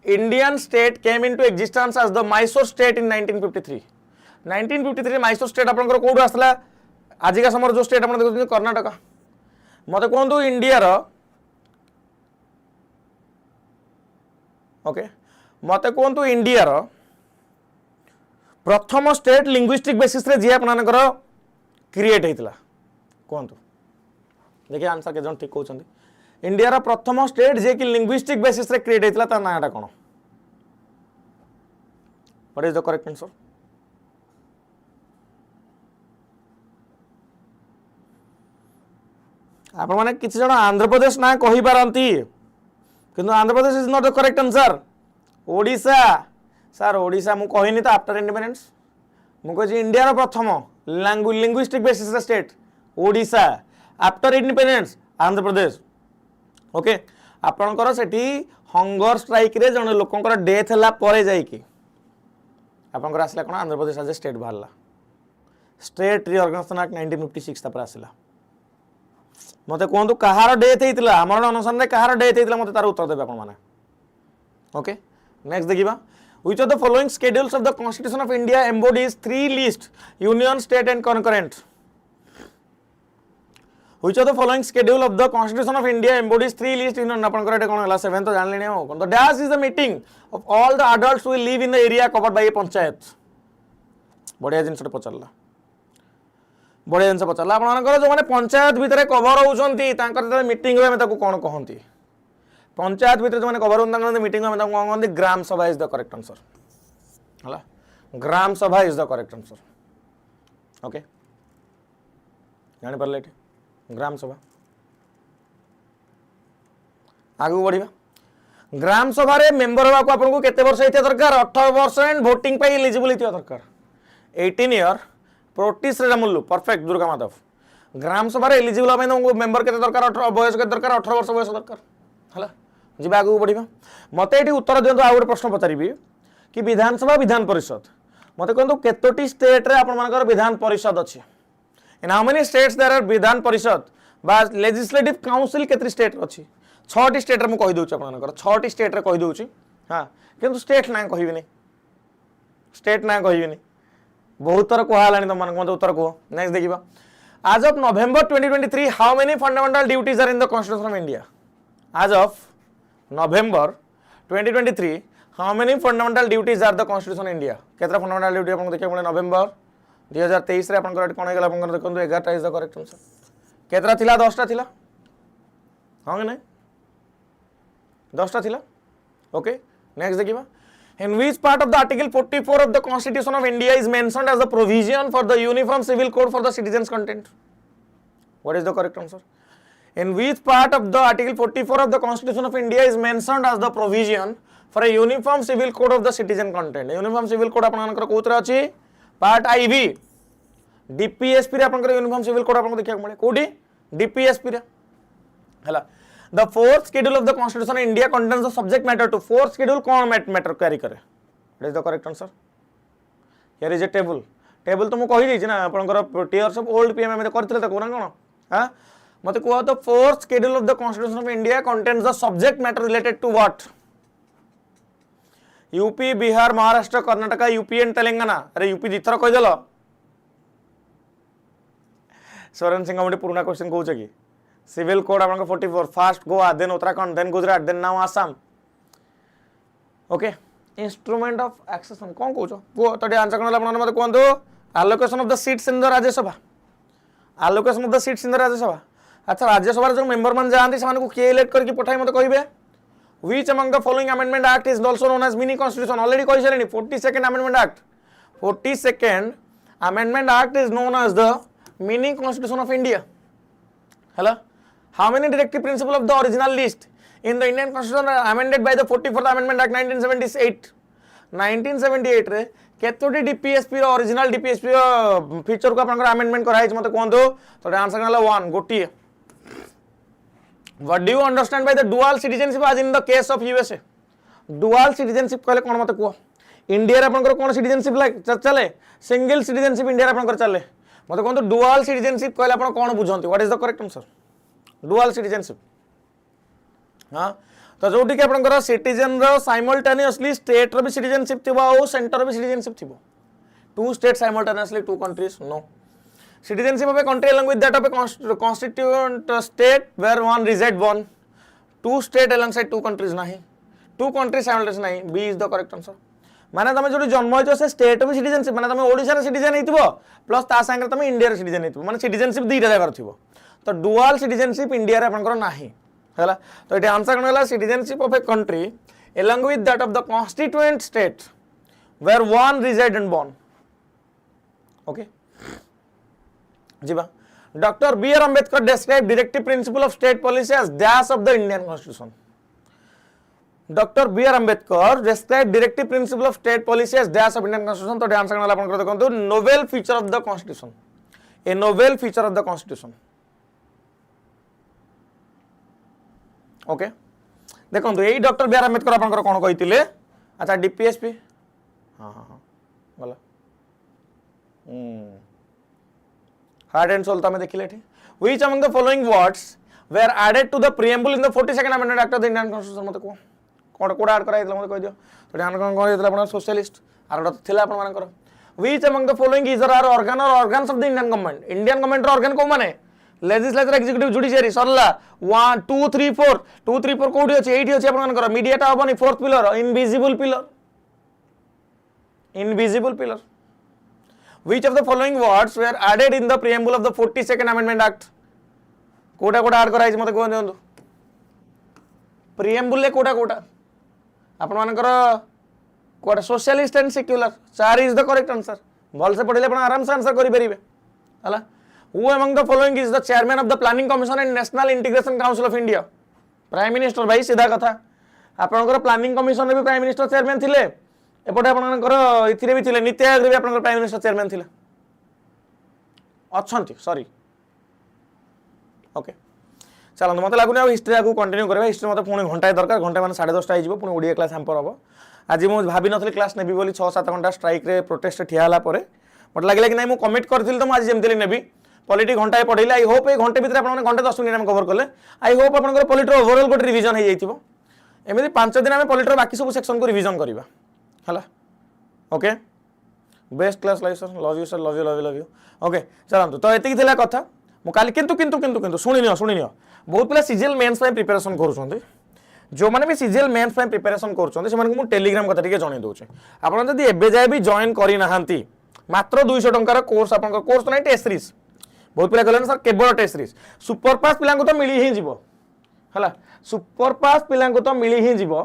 Indian state came into existence as the Mysore state in 1953। 1953 Mysore state आपनकर कोड आसला आजिका समय जो स्टेट आपन देखुछन कर्नाटक मते कहंतु इंडिया रो ओके मते कहंतु इंडिया रो प्रथम स्टेट लिंग्विस्टिक बेसिस रे जे आपनकर क्रिएट हेतला कहंतु देखिए आंसर के जन ठीक कहउछंती इंडिया रो प्रथम स्टेट जे कि लिंग्विस्टिक बेसिस रे क्रिएट हेतला ता नाटा कोन what is the correct answer आपण माने किछि जण आंध्र प्रदेश ना कहि पारंती किंतु Andhra Pradesh is not the correct answer Odisha sir Odisha मु कहिनी त आफ्टर इंडिपेंडेंस मु कहि इंडिया रो प्रथम linguistic basis state Odisha after independence Andhra Pradesh okay आपणकर सेठी हंगर स्ट्राइक रे जण लोकंकर डेथ हला परे जाई कि आपणकर आसला कोन आंध्र प्रदेश आज स्टेट बाहरला स्टेट रिऑर्गनाइजेशन एक्ट 1956 तापर आसला मते कहंतु कहार डेथ हेतिला हमर अनुसार रे कहार डेथ हेतिला मते तार उत्तर देबे आपण माने ओके नेक्स्ट देखिबा which of the following schedules of the constitution of India embodies three lists union state and concurrent which of the following schedule of the constitution of India embodies three lists union आपण करे कोन हला 7 तो जान लेने हो कोन तो dash is the meeting of all the adults who live in the area covered by a panchayat बढ़िया जिंस पचरला बढ़िया जिनस पचारा आपंकर जो मैंने पंचायत भितर कवर होती मीटिंग में ताको कौन कहती पंचायत भितर जो मैंने कवर होती मीटिंग में ताको कहते ग्राम सभा इज द करेक्ट आंसर है ग्राम सभा is the correct answer okay जानी पारे ग्राम सभा आगू बढ़िया ग्राम सभा रे मेंबर होगा आपको केते वर्ष होता दरकार 18 वर्ष एंड वोटिंग पे एलिजिबल होता दरकार 18 ईयर प्रोटिस मुल्लु परफेक्ट दुर्गा माधव ग्राम सभा एलिजिबल हम मेंबर के दरकार 18 बयस के दरकार 18 वर्ष बयस दरकार है जी आगे बढ़िया मत ये उत्तर दिंतु आउ गोटे प्रश्न पचारि कि विधानसभा विधान परिषद मत कहतु केतोटी स्टेट रे आपनकर विधान परिषद अच्छे in how many states there are विधान परिषद बा लेजिस्लेटिव काउंसिल केतरी स्टेट अच्छी 6टी स्टेट रे मु कहि दउछ आपनकर 6टी स्टेट रे कहि दउछ हां किंतु स्टेट ना कहिबिनी स्टेट ना कहिबिनी बहुत थर कहला तुम मत उत्तर कह नेक्स्ट देखिए as of November 2023 how many fundamental duties are in the constitution of India as of November 2023 how many fundamental duties are the constitution India केतरा फंडामेंटल ड्यूटी आपन देखिए मिले नवेम्बर 2023 रे आपन कोन हेगला आपन देखंतु 11टा इज द करेक्ट आंसर केतरा थिला 10टा थिला हां कि नहीं 10टा थिला ओके नेक्स्ट देखिबा in which part of the article 44 of the constitution of India is mentioned as the provision for the uniform civil code for the citizens content what is the correct answer in which part of the article 44 of the constitution of India is mentioned as the provision for a uniform civil code of the citizen content uniform civil code आपनकर कोतरा अछि part IV DPSP रे आपनकर uniform civil code आपन देखिया मिले कोडी DPSP रे हला The fourth schedule of the Constitution of India contains the subject matter to fourth schedule कौन matter carry करे That is the correct answer. Here is a table. Table तो मु कहि दै छी ना आपनकर tiers of old PM में करथिले त कोना कोन हां मते को the fourth schedule of the Constitution of India contains the subject matter related to what UP Bihar Maharashtra Karnataka UP and Telangana अरे UP दिथर कहि देलो स्वरण सिंह हमटे पुराना क्वेश्चन कहू छ कि सिविल कोड आपन 44 first Goa then Uttarakhand then Gujarat then now Assam okay instrument of accession कोन कहू छ को तडे आंसर कोन आपन मते कोन दो allocation of the seats in the Rajya Sabha allocation of the seats in the Rajya Sabha अच्छा राज्यसभा रे जो मेंबर मान जांती समान को के इलेक्ट करके पठाई मते कहिबे which among the following amendment act is also known as mini constitution already कहि छलेनी 42nd amendment act 42nd amendment act is known as the mini constitution of India hello how many directive principles of the original list in the Indian constitution are amended by the 44th amendment act 1978 रे केतोटी DPSP रो original DPSP रो feature को आपनकर amendment कराइ छ मते कोंदो तो answer कहला 1 गोटी what do you understand by the dual citizenship as in the case of USA dual citizenship कहले कोन मते को इंडिया रे आपनकर कोन सिटीजनशिप लाइक चले सिंगल सिटीजनशिप इंडिया रे आपनकर चले मते कोन तो डुअल सिटीजनशिप कहले आपण कोन बुझंती what is the correct answer dual citizenship हां तो जोटी के आपनकर सिटीजन रो साइमल्टेनियसली स्टेट रो भी सिटीजनशिप थिबो और सेंटर भी सिटीजनशिप थिबो 2 states simultaneously, 2 countries, no. Citizenship of a country along with that of a constituent state where one reside one. 2 states alongside 2 countries nahi. 2 countries simultaneously nahi. B is the correct answer. माने तमे जो जन्म होइछो से state of citizenship माने तमे ओडिसा रे citizen हेतिबो plus ता संगे तमे इंडिया रे सिटीजन हेतिबो माने सिटीजनशिप दीटा जगह थिबो तो डुअल सिटीजनशिप इंडिया रे आपनकर नाही हला तो एटे आंसर कोन हला citizenship of a country along with that of the constituent state where one reside and born. Okay. Jiba. Dr. B.R. Ambedkar described directive principle of state policy as dash of the Indian Constitution. Dr. B.R. Ambedkar described directive principle of state policy as dash of Indian Constitution. तो answer करना अपन करते कौन तो novel feature of the Constitution. A novel feature of the Constitution. Okay. देखो तो यही doctor B are Ambedkar आपनकर कोन कहितिले अच्छा डीपीएसपी हां हां हां बोला हार्ट एंड सोल तो हमें देखिले एठी which among the following words were added to the preamble in the 42nd amendment act of the Indian constitution मते को कोड कोड ऐड कराइतला मते कहि दियो तो ध्यान कोन कहितला आपण सोशलिस्ट आर डॉट थिला आपण मानकर which among the following is are organ और organs of the Indian government organ को माने लेजिस्लेचर एग्जीक्यूटिव जुडिशियरी सरला 1 2 3 4 2 3 4 कोडी अछि 8 अछि आपन कर मीडियाटा हबनी fourth pillar invisible pillar which of the following words were added in the preamble of the 42nd amendment act कोटा कोटा ऐड कराइछ मते कोन देंदु प्रीएम्बल ले कोटा कोटा आपन मानकर कोटा socialist and secular 4 is the correct answer भल से पढिले आपन आराम से आंसर करि परिबे हला Who among the following is the chairman of the Planning Commission and National Integration Council of India? Prime Minister भाई सीधा कथा आपनकर प्लानिंग कमिशन रे भी प्राइम मिनिस्टर चेयरमैन थिले एपटे आपनकर इथिरे भी थिले नीति आयोग रे भी आपनकर प्राइम मिनिस्टर चेयरमैन थिले अछंती सॉरी ओके चलो मते लागुनी आ हिस्ट्री आगु कंटिन्यू करबा हिस्ट्री मते पुणी घंटा दरकार घंटा माने 10:30 आइ जिवो पुणी ओडिया क्लास हम पर हबो आज मु भाबी नथली क्लास नेबी बोली 6-7 घंटा स्ट्राइक रे प्रोटेस्ट ठिया हला परे मत लागले कि नै मु कमिट करथिल तो मु आज जेमतेली नेबी पॉलिटी घंटा पढ़े आई होप ये घंटे भितर आपने घंटे 10 मिनट कवर कले आई होप आप पॉलिटर ओवरऑल गोटे रिवीजन हो जाइए एमती 5 दिन आम पॉलिटर बाकी सब सेक्शन को रिवीजन करवा है okay best class life sir love you sir love you love you love you okay चलते तो ये कथा मुझे किंतु किंतु किंतु किंतु शुणी बहुत पिला सीजीएल मेंस प्रिपरेशन कर जो मैंने भी सीजीएल मेंस प्रिपरेशन कर टेलीग्राम कथा टे जन दूसरे आपड़ी एवं जाए भी जॉइन करना मात्र 200 टंकार कोर्स आप कोर्स तो नहीं टेस्ट सीरीज बहुत पिला कहले सर केवल टेस्ट सीरीज सुपरपास पिला तो मिली ही जीवो हला सुपरपास पिला तो मिली ही जीवो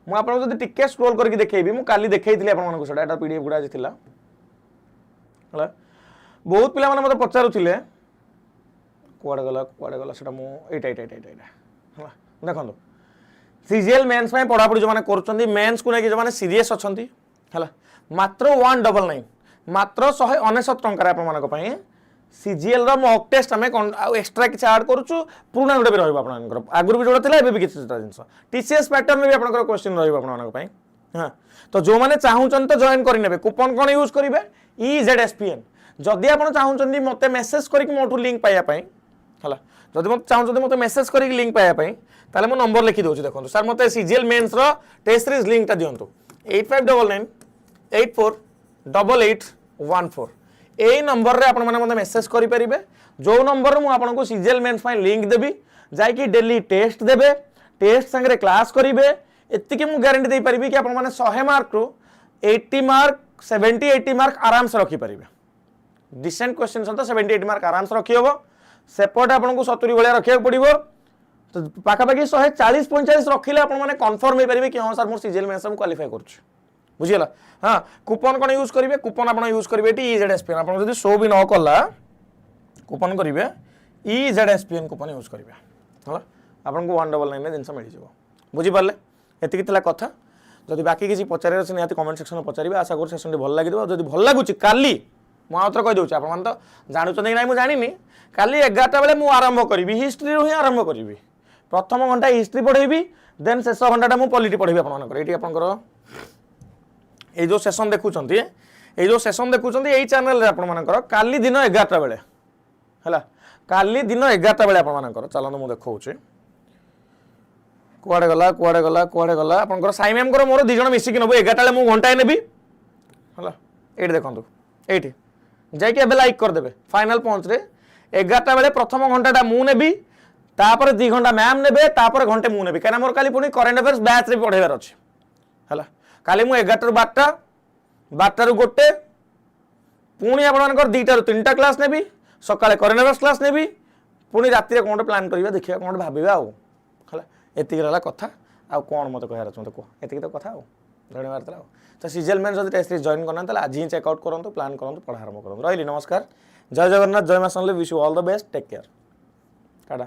मु आपन जदी टिके स्क्रॉल करके देखैबी मु काली देखैथिले आपन को सेटा पीडीएफ गुडा जिथिला हला बहुत पिला माने मते पचारुथिले कुआडे गला सेटा मु एटा हला देखंदो सीजीएल मेंस में पढ़ा पड़ी जो माने करचंदी मेंस को नै जो माने सीरियस अछंती हला मात्र 199 मात्र 199 टंका आपन मानको पई सीजीएल रो मॉक टेस्ट हमें एक्स्ट्रा किछ ऐड करूछु पुराना गुडे भी रहबो आपन आगुर भी जोड़ा थिला एबे भी किछ जिंस टीसीएस पैटर्न भी आपन क्वेश्चन रहबो आपन मानको पई हां तो जो माने चाहुचन तो जॉइन करि नेबे कूपन कोन यूज करिवे ईजेडएसपीएन जदी आपन चाहुचंदी मते मेसेज करिक मोटू लिंक पाया पई हला जदी मते चाहुचंदी मते मेसेज करिक लिंक पाया पई ताले मो नंबर लिखि दोछु देखंतु सर मते सीजीएल मेंस रो टेस्ट सीरीज लिंक ता दियंतु 8599 848814 ए नंबर रे आपण माने मेसेज करि परिबे जो नंबर रे मु आपन को सीजीएल मेंस फाइ लिंक देबी जाय कि डेली टेस्ट देबे टेस्ट संगे क्लास करिवे एत्ति कि मु गारंटी दे परिबी कि आपण माने 100 मार्क रो 80 मार्क 70 80 मार्क आराम से रखि परिबे डिसेंट क्वेश्चन तो 70 80 मार्क आराम से रखि होबो सेपट आपन को 70 भलिया रखिया पड़िबो तो पाका पाकी 140 45 रखिले आपण माने कंफर्म हे परिबे कि हां सर मु सीजीएल मेंस हम क्वालीफाई करछु बुझियला हां कूपन कोन यूज करिवे कूपन आपण यूज करिवे टी ईजेडएसपीएन आपण जदी शो भी न कला कूपन करिवे ईजेडएसपीएन कूपन यूज करिवे हला आपण को 199 में जिंस मिल जिवो बुझि परले एति कि तला कथा जदी बाकी किछि पचारे छै निहाती कमेंट सेक्शन में पचारिबे आशा कर सेशन भल लागि दिबो जदी भल लागुछि काली मु आउत्र कहि दोछि आपण मान तो जानु चंदी नै मु जानिनी काली 11टा बेले मु आरंभ करिवि हिस्ट्री रो ही आरंभ करिवि प्रथम घंटा हिस्ट्री पढेबी देन शेष घंटाटा मु पॉलिटी पढेबी आपण मान एटी आपनकर ए जो सेशन देखुचंती ए जो सेशन देखुचंती एई चैनल रे आपण मानकर काली दिन 11टा बेले हला काली दिन 11टा बेले आपण मानकर चलन मु देखौचे कुआडे गला आपनकर साई मैम कर मोर 2 जण मिसी कि नबो 11टा बेले मु घंटाए नेबी हला एटी देखंतु ये जाइए लाइक करदे फाइनाल पॉइंट रे 11टा बेले प्रथम घंटाटा मु नेबी तापर 2 घंटा मैम नेबे तापर घंटे मु नेबी कहीं मोर काली पुणी करेंट अफेयर्स बैच रे पढ़ेबार अछि हला काली मु 11 ରୁ 12टा 12टा ରୁ 1 पुणी आपनकर 2टा ରୁ 3टा क्लास नेबी सकाळे करेंट अफेयर्स क्लास नेबी पुणी राति रे कोन प्लान करिबा देखिया कोन भाबिबा आ हला एतिक रहला कथा आ कोन मते कहरा छ मते को एतिक तो कथा आ धन्यवाद तला तो सीजीएल मेंस जदि टेस्ट जॉइन करना तला आज ही चेकआउट करंतु प्लान करंतु पढ़ा आरंभ करंतु रहिली नमस्कार जय जगन्नाथ जय मां Samalei wish you all the best take care Tata.